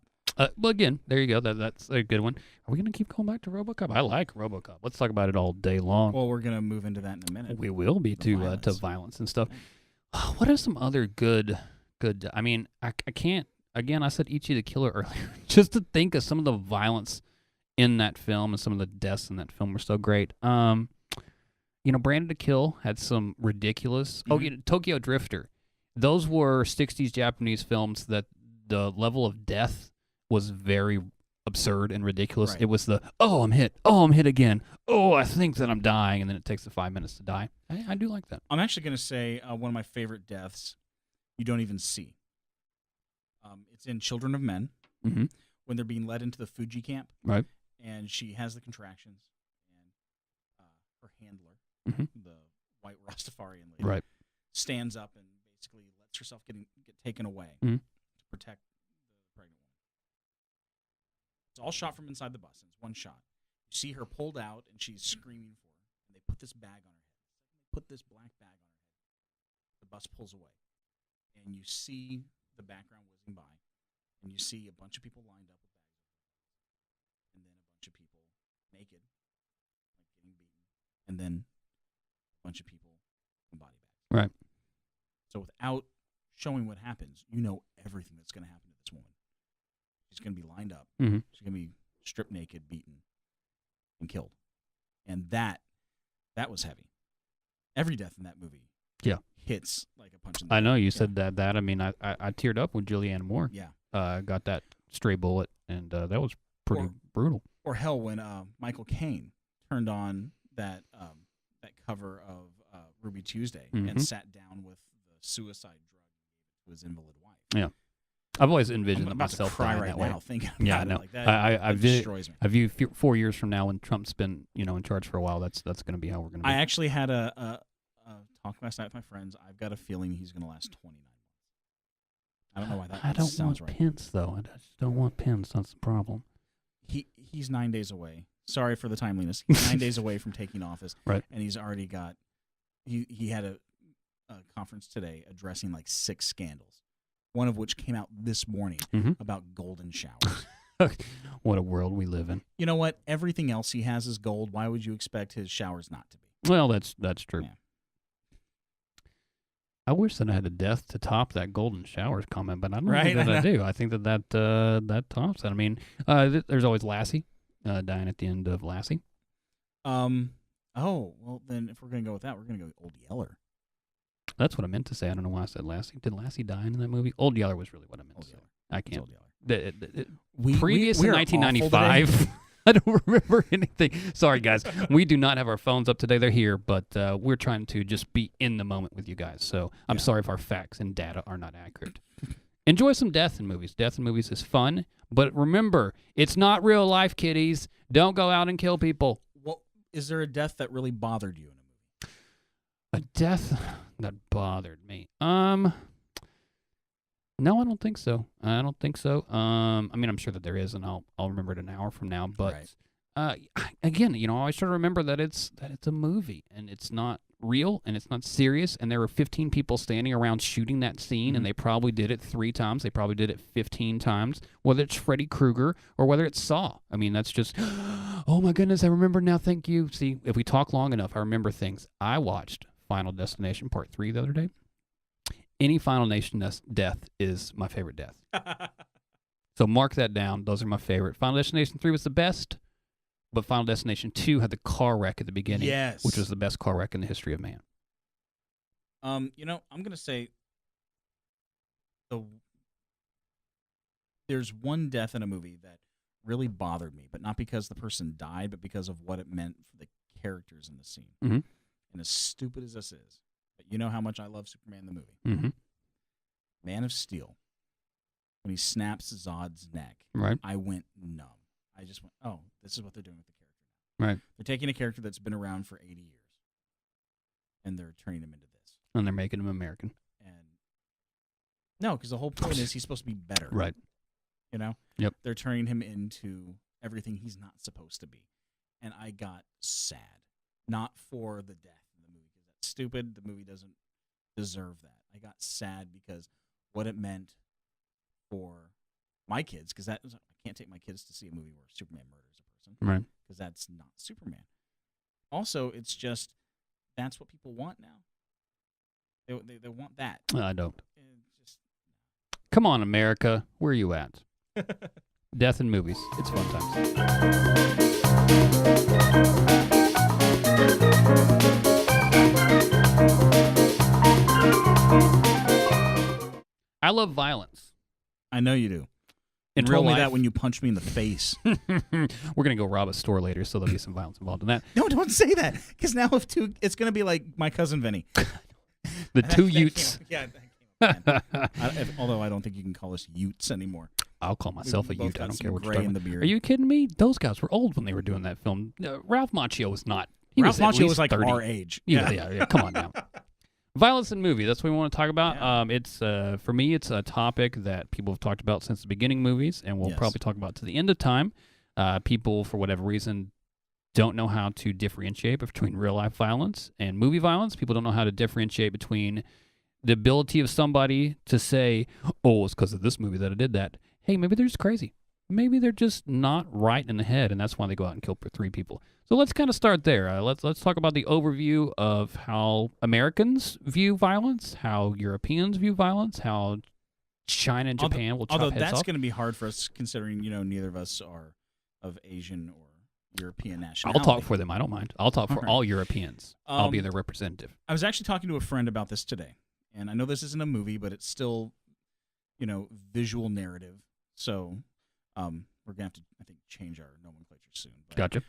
Well, again, there you go. That's a good one. Are we going to keep going back to RoboCop? I like RoboCop. Let's talk about it all day long. Well, we're going to move into that in a minute. We will be to violence and stuff. What are some other good? I mean, I can't. Again, I said Ichi the Killer earlier. Just to think of some of the violence in that film and some of the deaths in that film were so great. Branded to Kill had some ridiculous. Tokyo Drifter. Those were 60s Japanese films that the level of death was very absurd and ridiculous. Right. It was the, oh, I'm hit. Oh, I'm hit again. Oh, I think that I'm dying. And then it takes the 5 minutes to die. I do like that. I'm actually going to say one of my favorite deaths you don't even see. It's in Children of Men Mm-hmm. when they're being led into the Fuji camp. Right. And she has the contractions. And her handler, Mm-hmm. the white Rastafarian lady, Right. stands up and basically lets herself get taken away Mhm. to protect the pregnant woman. It's all shot from inside the bus. And it's one shot. You see her pulled out, and she's screaming for her. And they put this bag on her head. They put this black bag on her head. The bus pulls away. And you see the background whizzing by. And you see a bunch of people lined up with bags. And then a bunch of people naked, like getting beaten. And then a bunch of people in body bags. Right. So without showing what happens, you know everything that's going to happen to this woman. She's going to be lined up. Mm-hmm. She's going to be stripped naked, beaten, and killed. And that was heavy. Every death in that movie hits like a punch in the I know you Yeah. said that. I mean, I teared up when Julianne Moore Yeah. got that stray bullet, and that was pretty brutal. Or hell, when Michael Caine turned on that cover of Ruby Tuesday Mhm. and sat down with the suicide drug to his invalid wife. Yeah. I've always I'm envisioned about myself to cry dying right that way. now thinking about Yeah, it. no. Like that, I that view destroys me. 4 years from now when Trump's been, in charge for a while, that's going to be how we're going to be. I actually had a talk last night with my friends. I've got a feeling he's going to last 29 months. I don't know why that I don't sounds want right. Pence, though. I just don't want Pence. That's the problem. He's 9 days away. Sorry for the timeliness. He's 9 days away from taking office. Right. And he's already got he had a conference today addressing like 6 scandals, one of which came out this morning Mhm. about golden showers. What a world we live in. You know what? Everything else he has is gold. Why would you expect his showers not to be? Well, that's true. Yeah. I wish that I had a death to top that golden showers comment, but I don't Right, think I that I know. do. I think that tops that. I mean, there's always Lassie dying at the end of Lassie. Oh, well, then if we're going to go with that, we're going to go with Old Yeller. That's what I meant to say. I don't know why I said Lassie. Did Lassie die in that movie? Old Yeller was really what I meant Old to say. Yeller. I It's can't. Old Yeller. Previous we in are awful 1995, today. I don't remember anything. Sorry, guys. We do not have our phones up today. They're here, but we're trying to just be in the moment with you guys. So I'm Yeah. sorry if our facts and data are not accurate. Enjoy some death in movies. Death in movies is fun, but remember, it's not real life, kiddies. Don't go out and kill people. Well, is there a death that really bothered you in a movie? A death that bothered me. No, I don't think so. I don't think so. I mean, I'm sure that there is, and I'll remember it an hour from now. But again, I always try to remember that it's a movie, and it's not real, and it's not serious, and there were 15 people standing around shooting that scene, and they probably did it 3 times. They probably did it 15 times, whether it's Freddy Krueger or whether it's Saw. I mean, that's just, oh my goodness, I remember now. Thank you. See, if we talk long enough, I remember things. I watched Final Destination Part 3 the other day. Any Final Nation death is my favorite death. So mark that down. Those are my favorite. Final Destination 3 was the best, but Final Destination 2 had the car wreck at the beginning, Yes. which was the best car wreck in the history of man. I'm gonna say there's one death in a movie that really bothered me, but not because the person died, but because of what it meant for the characters in the scene. Mhm. And as stupid as this is, but you know how much I love Superman the movie. Mm-hmm. Man of Steel, when he snaps Zod's neck, Right. I went numb. I just went, oh, this is what they're doing with the character Right. now. They're taking a character that's been around for 80 years, and they're turning him into this. And they're making him American. And no, because the whole point is he's supposed to be better. Right. You know? Yep. They're turning him into everything he's not supposed to be. And I got sad. Not for the death in the movie, because that's stupid. The movie doesn't deserve that. I got sad because what it meant for my kids, because I can't take my kids to see a movie where Superman murders a person. Right. Because that's not Superman. Also, it's just, that's what people want now. They want that. I don't. It's just, Come on, America. Where are you at? Death in movies. It's fun times. I love violence. I know you do. in You real told me life, that when you punched me in the face. we're gonna go rob a store later, so there'll be some violence involved in that. No, don't say that, because now it's going to be like my cousin Vinny. The two Utes. Although I don't think you can call us Utes anymore. I'll call myself a We both Ute. I got don't some care what you're gray talking in the about. beard. Are you kidding me? Those guys were old when they were doing that film. Ralph Macchio was not. He Ralph was at Macchio least was like 30. our age. Yeah. Come on now. Violence in movie. That's what we want to talk about. Yeah. It's for me, it's a topic that people have talked about since the beginning movies, and we'll Yes. probably talk about to the end of time. People, for whatever reason, don't know how to differentiate between real life violence and movie violence. People don't know how to differentiate between the ability of somebody to say, "Oh, it's because of this movie that I did that." Hey, maybe they're just crazy. Maybe they're just not right in the head, and that's why they go out and kill 3 people. So let's kind of start there. Let's talk about the overview of how Americans view violence, how Europeans view violence, how China and Japan will chop Although heads that's off. going to be hard for us, considering neither of us are of Asian or European nationality. I'll talk for them. I don't mind. I'll talk for All right. all Europeans. I'll be Um, their representative. I was actually talking to a friend about this today, and I know this isn't a movie, but it's still, visual narrative. So, we're gonna have to, I think, change our nomenclature soon. But, Gotcha.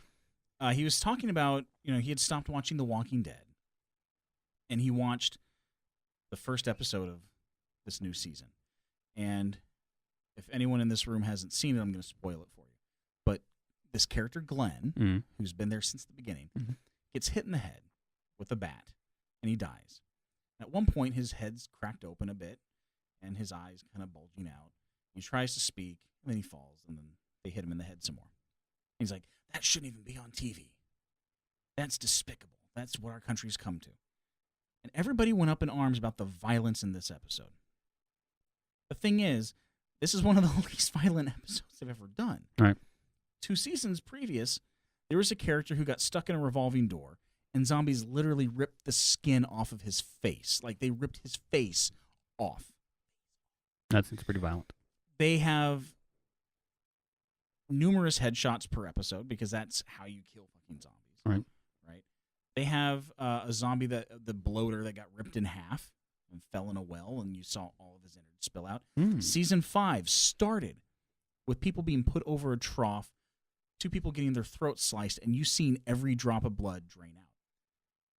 he was talking about, he had stopped watching The Walking Dead, and he watched the first episode of this new season. And if anyone in this room hasn't seen it, I'm going to spoil it for you. But this character, Glenn, Mm. who's been there since the beginning, Mhm. gets hit in the head with a bat, and he dies. At one point, his head's cracked open a bit, and his eyes kind of bulging out. He tries to speak, and then he falls, and then they hit him in the head some more. He's like, that shouldn't even be on TV. That's despicable. That's what our country's come to. And everybody went up in arms about the violence in this episode. The thing is, this is one of the least violent episodes they've ever done. Right. 2 seasons previous, there was a character who got stuck in a revolving door, and zombies literally ripped the skin off of his face. Like, they ripped his face off. It's pretty violent. They have numerous headshots per episode, because that's how you kill fucking zombies. Right. They have a zombie, the bloater, that got ripped in half and fell in a well, and you saw all of his innards spill out. Season 5 started with people being put over a trough, 2 people getting their throats sliced, and you seen every drop of blood drain out.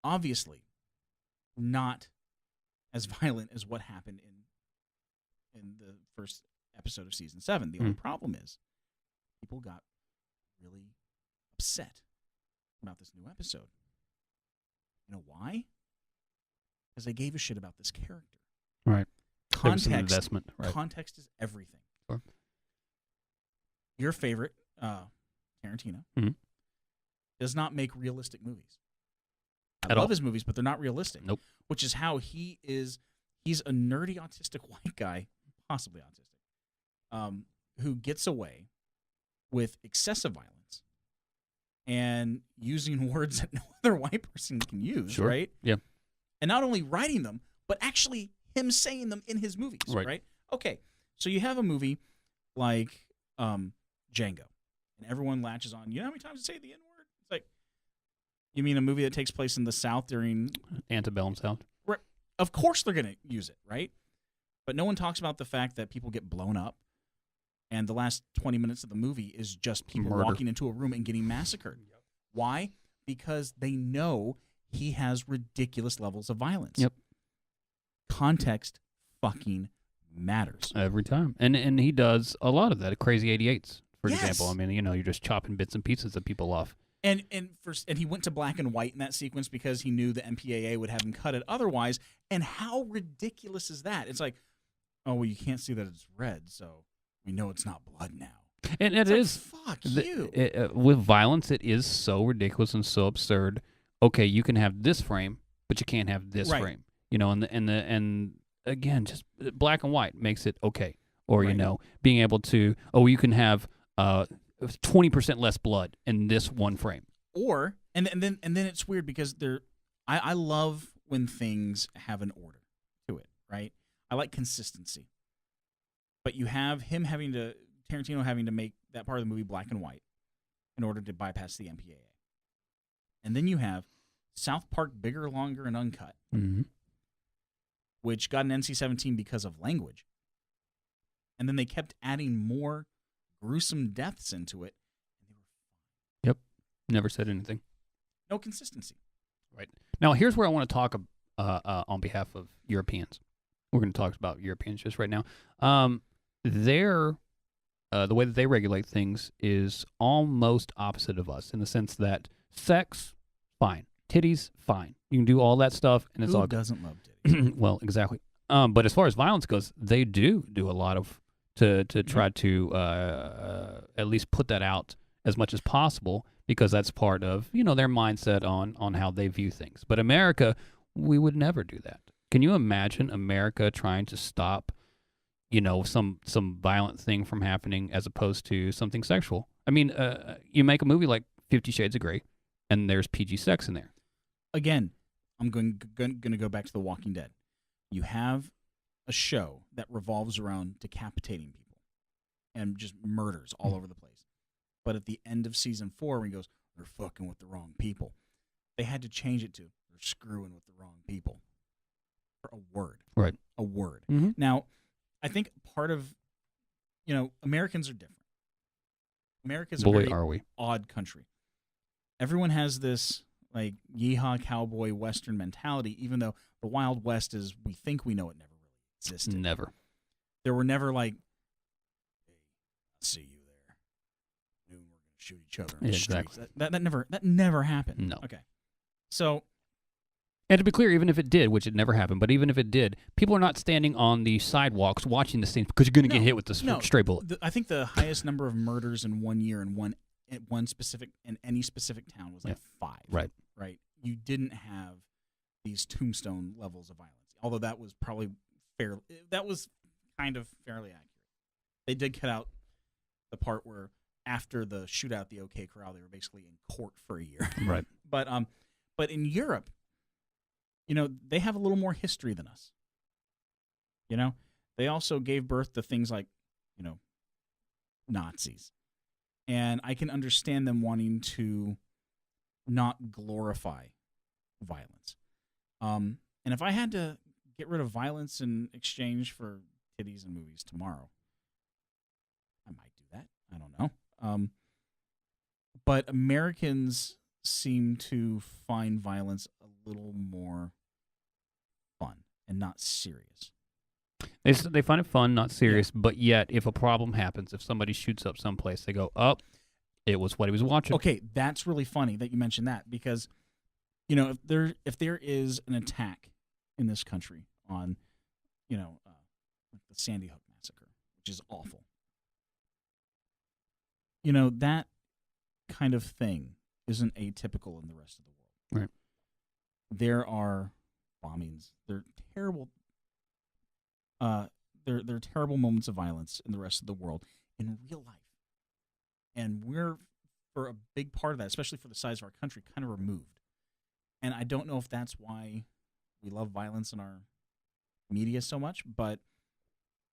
Obviously, not as violent as what happened in the first episode of Season 7. The only problem is people got really upset about this new episode. You know why? Because they gave a shit about this character. Right. There was some Context, investment. Right. context is everything. Sure. Your favorite, Tarantino, Mhm. does not make realistic movies. I At love all. his movies, but they're not realistic. Nope. Which is how he is. He's a nerdy, autistic white guy, possibly autistic, who gets away with excessive violence and using words that no other white person can use, Sure. right? Yeah. And not only writing them, but actually him saying them in his movies, Right. right? Okay, so you have a movie like Django, and everyone latches on. You know how many times I say the N-word? It's like, you mean a movie that takes place in the South during... Antebellum South. Of course they're going to use it, right? But no one talks about the fact that people get blown up, and the last 20 minutes of the movie is just people Murder. walking into a room and getting massacred. Why? Because they know he has ridiculous levels of violence. Yep. Context fucking matters. Every time. And he does a lot of that at Crazy 88s, for Yes. example. I mean, you're just chopping bits and pieces that people love. And he went to black and white in that sequence because he knew the MPAA would have him cut it otherwise. And how ridiculous is that? It's like, oh, well, you can't see that it's red, so we know it's not blood now. And It's it like, is fuck you. with violence, it is so ridiculous and so absurd. Okay, you can have this frame, but you can't have this Right. frame. And again, just black and white makes it okay. Or Right. being able to you can have 20% less blood in this one frame. Or and then it's weird because I love when things have an order to it, right? I like consistency. But you have Tarantino having to make that part of the movie black and white in order to bypass the MPAA. And then you have South Park Bigger, Longer, and Uncut, Mm-hmm. which got an NC-17 because of language. And then they kept adding more gruesome deaths into it. Never said anything. No consistency. Right. Now, here's where I want to talk on behalf of Europeans. We're going to talk about Europeans just right now. The way that they regulate things is almost opposite of us in the sense that sex, fine. Titties, fine. You can do all that stuff, and it's Who all doesn't love titties? well, exactly. But as far as violence goes, they do a lot of to try to at least put that out as much as possible, because that's part of, their mindset on how they view things. But America, we would never do that. Can you imagine America trying to stop, some violent thing from happening as opposed to something sexual? I mean, you make a movie like 50 Shades of Grey, and there's PG sex in there. Again, I'm going to go back to The Walking Dead. You have a show that revolves around decapitating people and just murders all over the place. But at the end of season 4, when he goes, "They're fucking with the wrong people," they had to change it to, "They're screwing with the wrong people." For a word. Right. A word. Mm-hmm. Now, I think part of, Americans are different. America's a very are we. odd country. Everyone has this, like, yeehaw cowboy Western mentality, even though the Wild West, as we think we know it, never really existed. Never. There were never, like, "Hey, I see you there. Noon, we're going to shoot each other in the streets." Exactly. That never happened. No. Okay. So, and to be clear, even if it did, which it never happened, but even if it did, people are not standing on the sidewalks watching the scenes because you're going to get hit with the stray bullet. I think the highest number of murders in 1 year in any specific town was like 5. Right. Right. You didn't have these tombstone levels of violence, although that was probably kind of fairly accurate. They did cut out the part where after the shootout, the OK Corral, they were basically in court for a year. Right. But in Europe, they have a little more history than us. They also gave birth to things like, Nazis. And I can understand them wanting to not glorify violence. And if I had to get rid of violence in exchange for titties and movies tomorrow, I might do that. I don't know. But Americans seem to find violence a little more fun and not serious. They find it fun, not serious, but yet if a problem happens, if somebody shoots up someplace, they go, "Oh, it was what he was watching." Okay, that's really funny that you mentioned that, because if there is an attack in this country on the Sandy Hook massacre, which is awful, that kind of thing isn't atypical in the rest of the world. Right. There are bombings. They're terrible. They're terrible moments of violence in the rest of the world in real life, and we're, for a big part of that, especially for the size of our country, kind of removed. And I don't know if that's why we love violence in our media so much, but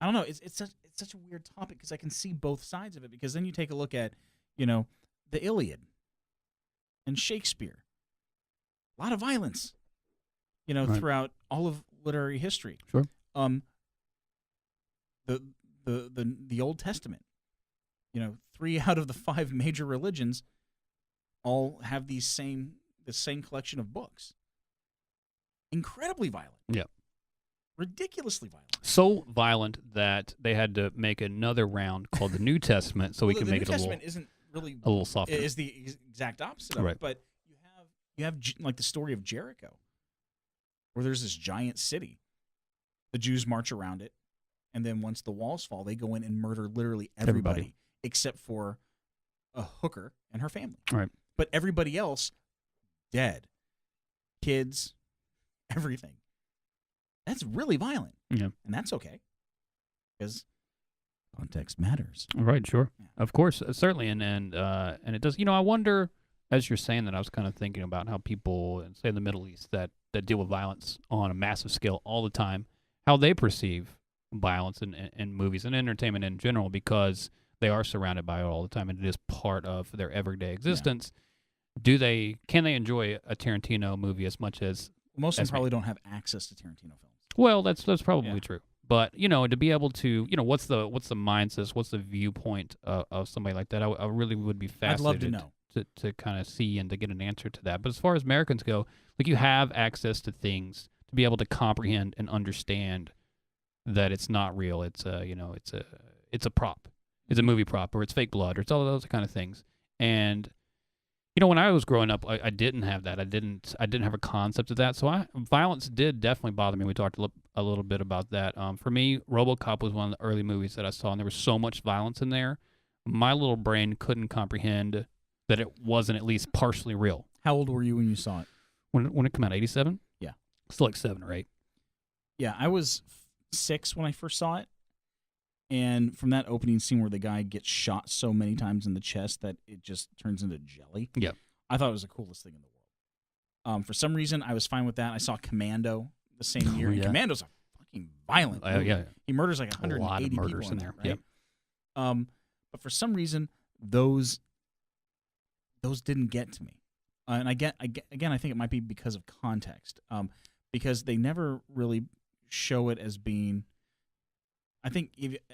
I don't know. It's such a weird topic because I can see both sides of it. Because then you take a look at the Iliad and Shakespeare, a lot of violence, Right. throughout all of literary history. Sure. The Old Testament, 3 out of the 5 major religions all have the same collection of books. Incredibly violent. Yeah. Ridiculously violent. So violent that they had to make another round called the New Testament so we can make it The New Testament isn't really a little softer. Is the exact opposite of Right. it. But you have like the story of Jericho, where there's this giant city. The Jews march around it, and then once the walls fall, they go in and murder literally everybody. Except for a hooker and her family. Right. But everybody else, dead. Kids, everything. That's really violent. Yeah. And that's okay. Because context matters. Right, sure. Yeah. Of course, certainly. And it does, I wonder, as you're saying that, I was kind of thinking about how people, say in the Middle East, that deal with violence on a massive scale all the time, how they perceive violence in movies and entertainment in general, because they are surrounded by it all the time, and it is part of their everyday existence. Yeah. Can they enjoy a Tarantino movie as much as most of them probably don't have access to Tarantino films. Well, that's probably true. But to be able to, what's the mindset, what's the viewpoint of somebody like that? I really would be I'd love fascinated to know. to kind of see and to get an answer to that. But as far as Americans go, like, you have access to things to be able to comprehend and understand that it's not real. It's it's a prop. It's a movie prop, or it's fake blood, or it's all those kind of things. And when I was growing up, I didn't have that. I didn't have a concept of that. So violence did definitely bother me. We talked a little bit about that. For me, RoboCop was one of the early movies that I saw, and there was so much violence in there. My little brain couldn't comprehend that it wasn't at least partially real. How old were you when you saw it? When it came out, 87? Yeah. Still like 7 or 8. Yeah, I was 6 when I first saw it. And from that opening scene where the guy gets shot so many times in the chest that it just turns into jelly, Yeah. I thought it was the coolest thing in the world. For some reason, I was fine with that. I saw Commando the same year. And yeah. Commando's a fucking violent movie. Yeah. He murders like A 180 lot of people murders in there. Right? Yep. But for some reason, those didn't get to me. And again, I think it might be because of context. Because they never really show it as being. I think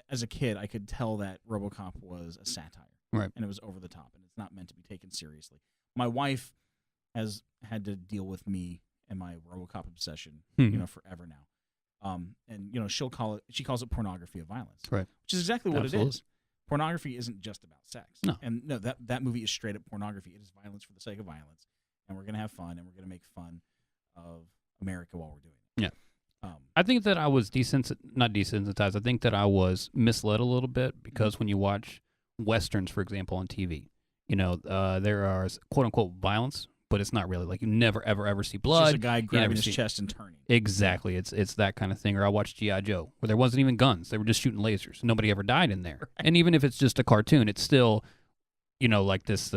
as a kid, I could tell that RoboCop was a satire, right? And it was over the top, and it's not meant to be taken seriously. My wife has had to deal with me and my RoboCop obsession, forever now. And she calls it pornography of violence, right? Which is exactly what Absolutely. it is. Pornography isn't just about sex. No. And no, that movie is straight up pornography. It is violence for the sake of violence, and we're gonna have fun, and we're gonna make fun of America while we're doing it. Yeah. I think that I was not desensitized. I think that I was misled a little bit because when you watch Westerns, for example, on TV, there are quote unquote violence, but it's not really. Like, you never ever see blood. It's just a guy grabbing his chest and turning. Exactly. It's that kind of thing. Or I watched G.I. Joe, where there wasn't even guns. They were just shooting lasers. Nobody ever died in there. Right. And even if it's just a cartoon, it's still, like this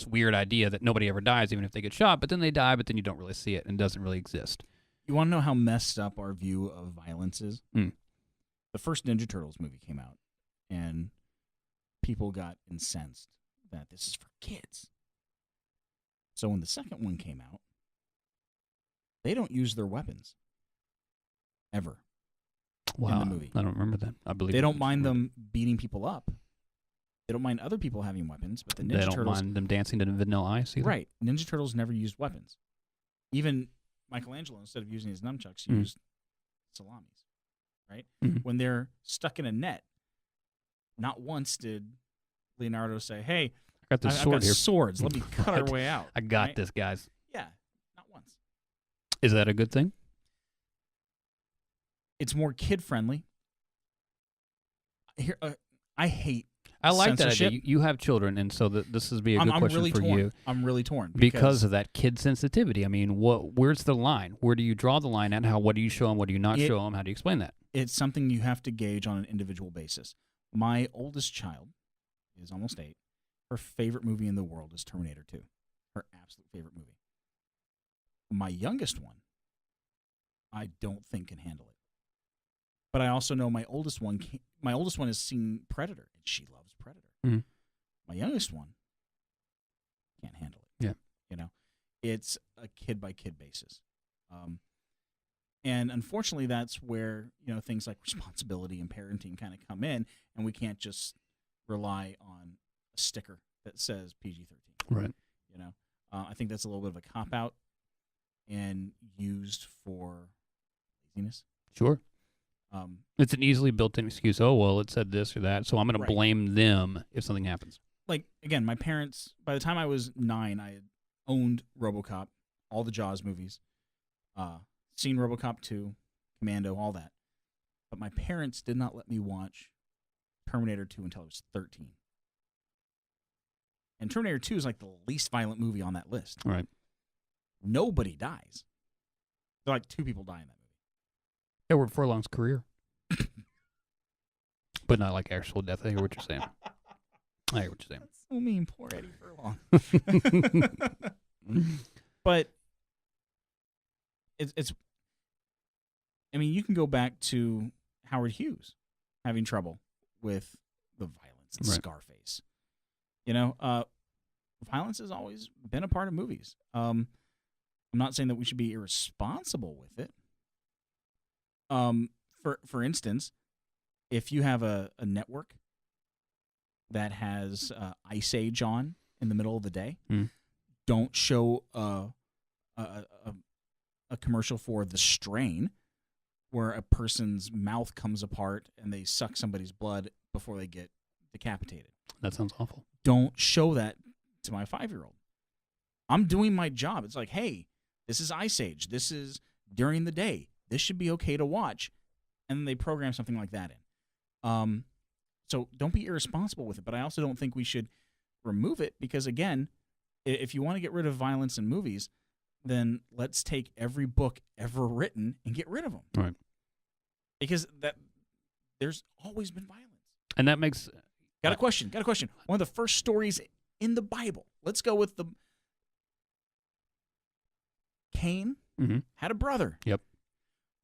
weird idea that nobody ever dies, even if they get shot. But then they die, but then you don't really see it, and it doesn't really exist. You want to know how messed up our view of violence is? Mm. The first Ninja Turtles movie came out, and people got incensed that this is for kids. So when the second one came out, they don't use their weapons ever in the movie. I don't remember that. I believe they don't mind them beating people up. They don't mind other people having weapons, but the Ninja Turtles... They don't mind them dancing to Vanilla Ice either. Right. Ninja Turtles never used weapons. Even Michelangelo, instead of using his nunchucks, used salamis, right? Mm-hmm. When they're stuck in a net, not once did Leonardo say, "Hey, I've got swords. Let me cut our way out." I got this, guys. Yeah, not once. Is that a good thing? It's more kid-friendly. Here, I hate I like censorship. that idea. You have children, and so this would be a good question really for torn. you. I'm really torn because of that kid sensitivity. I mean, where's the line? Where do you draw the line at? What do you show them? What do you not show them? How do you explain that? It's something you have to gauge on an individual basis. My oldest child is almost 8. Her favorite movie in the world is Terminator 2. Her absolute favorite movie. My youngest one, I don't think can handle it. But I also know my oldest one has seen Predator, and she loves Predator. Mm-hmm. My youngest one can't handle it. Yeah. It's a kid-by-kid basis. And unfortunately, that's where, things like responsibility and parenting kind of come in, and we can't just rely on a sticker that says PG-13. Right. I think that's a little bit of a cop-out and used for laziness. Sure. It's an easily built-in excuse. Oh, well, it said this or that, so I'm going to blame them if something happens. Like, again, my parents, by the time I was 9, I had owned RoboCop, all the Jaws movies, seen RoboCop 2, Commando, all that. But my parents did not let me watch Terminator 2 until I was 13. And Terminator 2 is like the least violent movie on that list. Right. Nobody dies. They're like 2 people die in that movie. Edward Furlong's career. But not like actual death. I hear what you're saying. That's so mean. Poor Eddie Furlong. But it's I mean, you can go back to Howard Hughes having trouble with the violence and Scarface. Violence has always been a part of movies. I'm not saying that we should be irresponsible with it. for instance, if you have a network that has Ice Age on in the middle of the day, don't show a commercial for The Strain where a person's mouth comes apart and they suck somebody's blood before they get decapitated. That sounds awful. Don't show that to my 5-year-old. I'm doing my job. It's like, hey, this is Ice Age. This is during the day. This should be okay to watch. And then they program something like that in. So don't be irresponsible with it. But I also don't think we should remove it because, again, if you want to get rid of violence in movies, then let's take every book ever written and get rid of them. Right. Because there's always been violence. And that makes... Got a question. One of the first stories in the Bible. Let's go with the... Cain had a brother. Yep.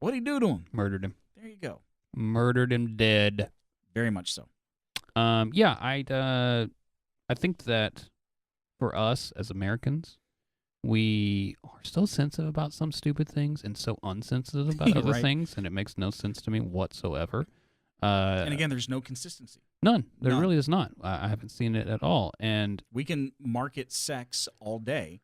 What'd he do to him? Murdered him. There you go. Murdered him dead. Very much so. Yeah, I think that for us as Americans, we are so sensitive about some stupid things and so unsensitive about other things, and it makes no sense to me whatsoever. And again, there's no consistency. None. There really is not. I haven't seen it at all. And we can market sex all day,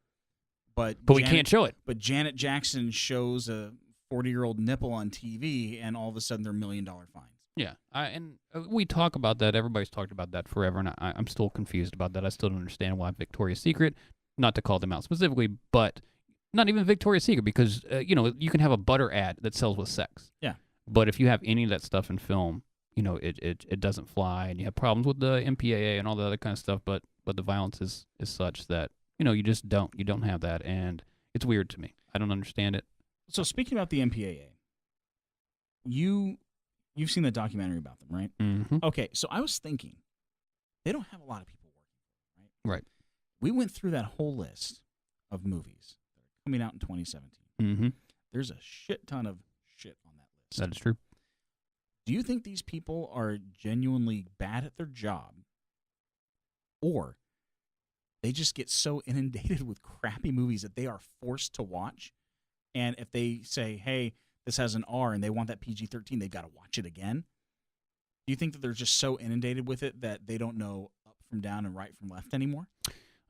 but we can't show it. But Janet Jackson shows a 40-year-old nipple on TV, and all of a sudden they're $1 million fines. Yeah, and we talk about that. Everybody's talked about that forever, and I'm still confused about that. I still don't understand why Victoria's Secret, not to call them out specifically, but not even Victoria's Secret, because you can have a butter ad that sells with sex. Yeah. But if you have any of that stuff in film, it doesn't fly, and you have problems with the MPAA and all the other kind of stuff. But the violence is such that you just don't have that, and it's weird to me. I don't understand it. So speaking about the MPAA, you've seen the documentary about them, right? Mm-hmm. Okay, so I was thinking, they don't have a lot of people working, right? Right. We went through that whole list of movies that are coming out in 2017. Mm-hmm. There's a shit ton of shit on that list. That is true. Do you think these people are genuinely bad at their job, or they just get so inundated with crappy movies that they are forced to watch? And if they say, hey, this has an R and they want that PG-13, they've got to watch it again? Do you think that they're just so inundated with it that they don't know up from down and right from left anymore?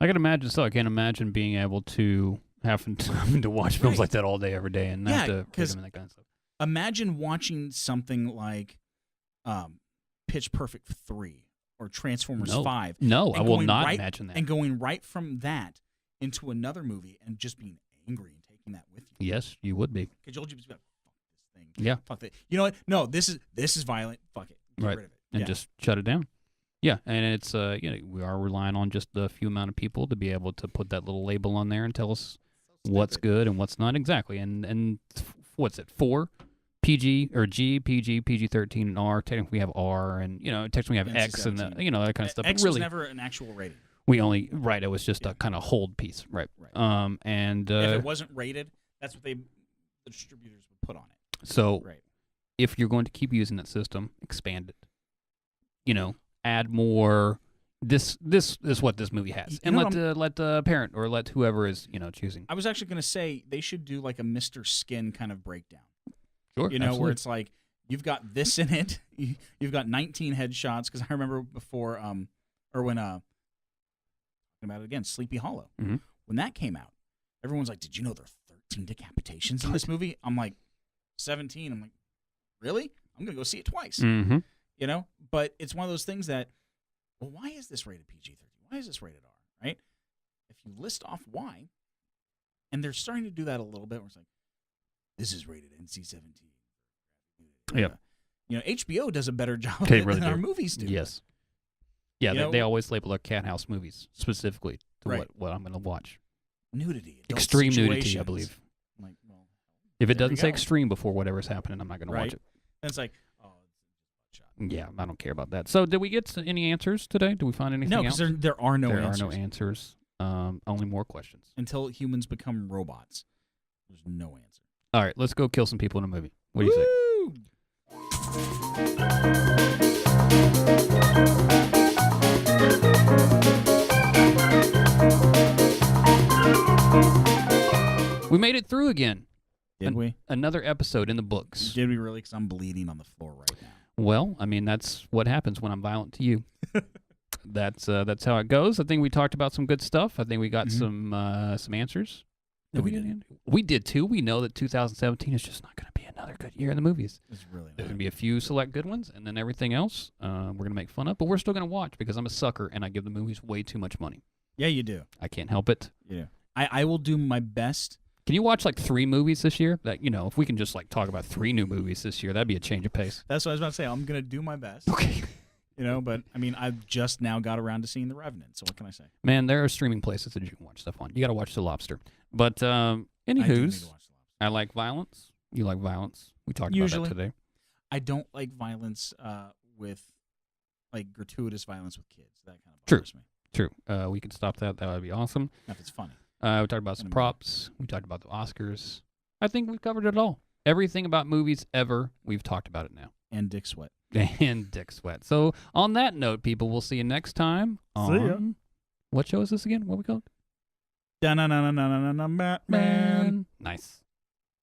I can imagine so. I can't imagine being able to having to watch films like that all day, every day, and have to read them and that kind of stuff. Imagine watching something like Pitch Perfect 3 or Transformers 5. No, I will not imagine that. And going right from that into another movie and just being angry and taking that with you. Yes, you would be. Because you'll just be like, fuck this thing. Yeah. Fuck that. You know what? No, this is violent. Fuck it. Get rid of it. And just shut it down. Yeah, and it's we are relying on just the few amount of people to be able to put that little label on there and tell us what's good and what's not exactly. And what's it? 4 PG or G, PG, PG-13, and R. Technically we have R, and technically we have X and that kind of stuff. X but really, was never an actual rating. We only it was just a kind of hold piece, right? And if it wasn't rated, that's what the distributors would put on it. So if you're going to keep using that system, expand it. Add more. This is what this movie has, and let the parent or let whoever is choosing. I was actually going to say they should do like a Mr. Skin kind of breakdown. Sure, absolutely. Where it's like you've got this in it, you've got 19 headshots. Because I remember before, or when talking about it again, Sleepy Hollow. Mm-hmm. When that came out, everyone's like, "Did you know there are 13 decapitations in this movie?" I'm like, 17. I'm like, really? I'm gonna go see it twice. Mm-hmm. But it's one of those things that, well, why is this rated PG-13? Why is this rated R? Right? If you list off why, and they're starting to do that a little bit, where it's like, this is rated NC-17. Yep. HBO does a better job than our movies do. Yes. Yeah, they always label their cat house movies specifically to what I'm going to watch. Nudity. Extreme nudity, I believe. I'm like, well, if it doesn't say extreme before whatever's happening, I'm not going to watch it. And it's like, yeah, I don't care about that. So, did we get any answers today? Did we find anything else? No, because there are no answers. There are no answers. Only more questions. Until humans become robots, there's no answer. All right, let's go kill some people in a movie. What do you think? We made it through again. Did we? Another episode in the books. Did we really? Because I'm bleeding on the floor right now. Well, I mean, that's what happens when I'm violent to you. That's how it goes. I think we talked about some good stuff. I think we got some answers. No, we didn't. We did too. We know that 2017 is just not going to be another good year in the movies. It's really not. There's going to be a few select good ones, and then everything else we're going to make fun of. But we're still going to watch because I'm a sucker, and I give the movies way too much money. Yeah, you do. I can't help it. You do. I will do my best. Can you watch like 3 movies this year? That if we can just like talk about 3 new movies this year, that'd be a change of pace. That's what I was about to say. I'm going to do my best. Okay. But I mean, I've just now got around to seeing The Revenant, so what can I say? Man, there are streaming places that you can watch stuff on. You got to watch The Lobster. But I do need to anywho's, watch The Lobster. I like violence. You like violence. We talked Usually. about that today. I don't like violence with, like, gratuitous violence with kids. That kind of True. bothers me. True. We could stop that. That would be awesome. If it's funny. We talked about some props. We talked about the Oscars. I think we've covered it all. Everything about movies ever, we've talked about it now. And Dick Sweat. And Dick Sweat. So on that note, people, we'll see you next time on... See ya. What show is this again? What we called? Da-na-na-na-na-na-na, Mattmen. Nice.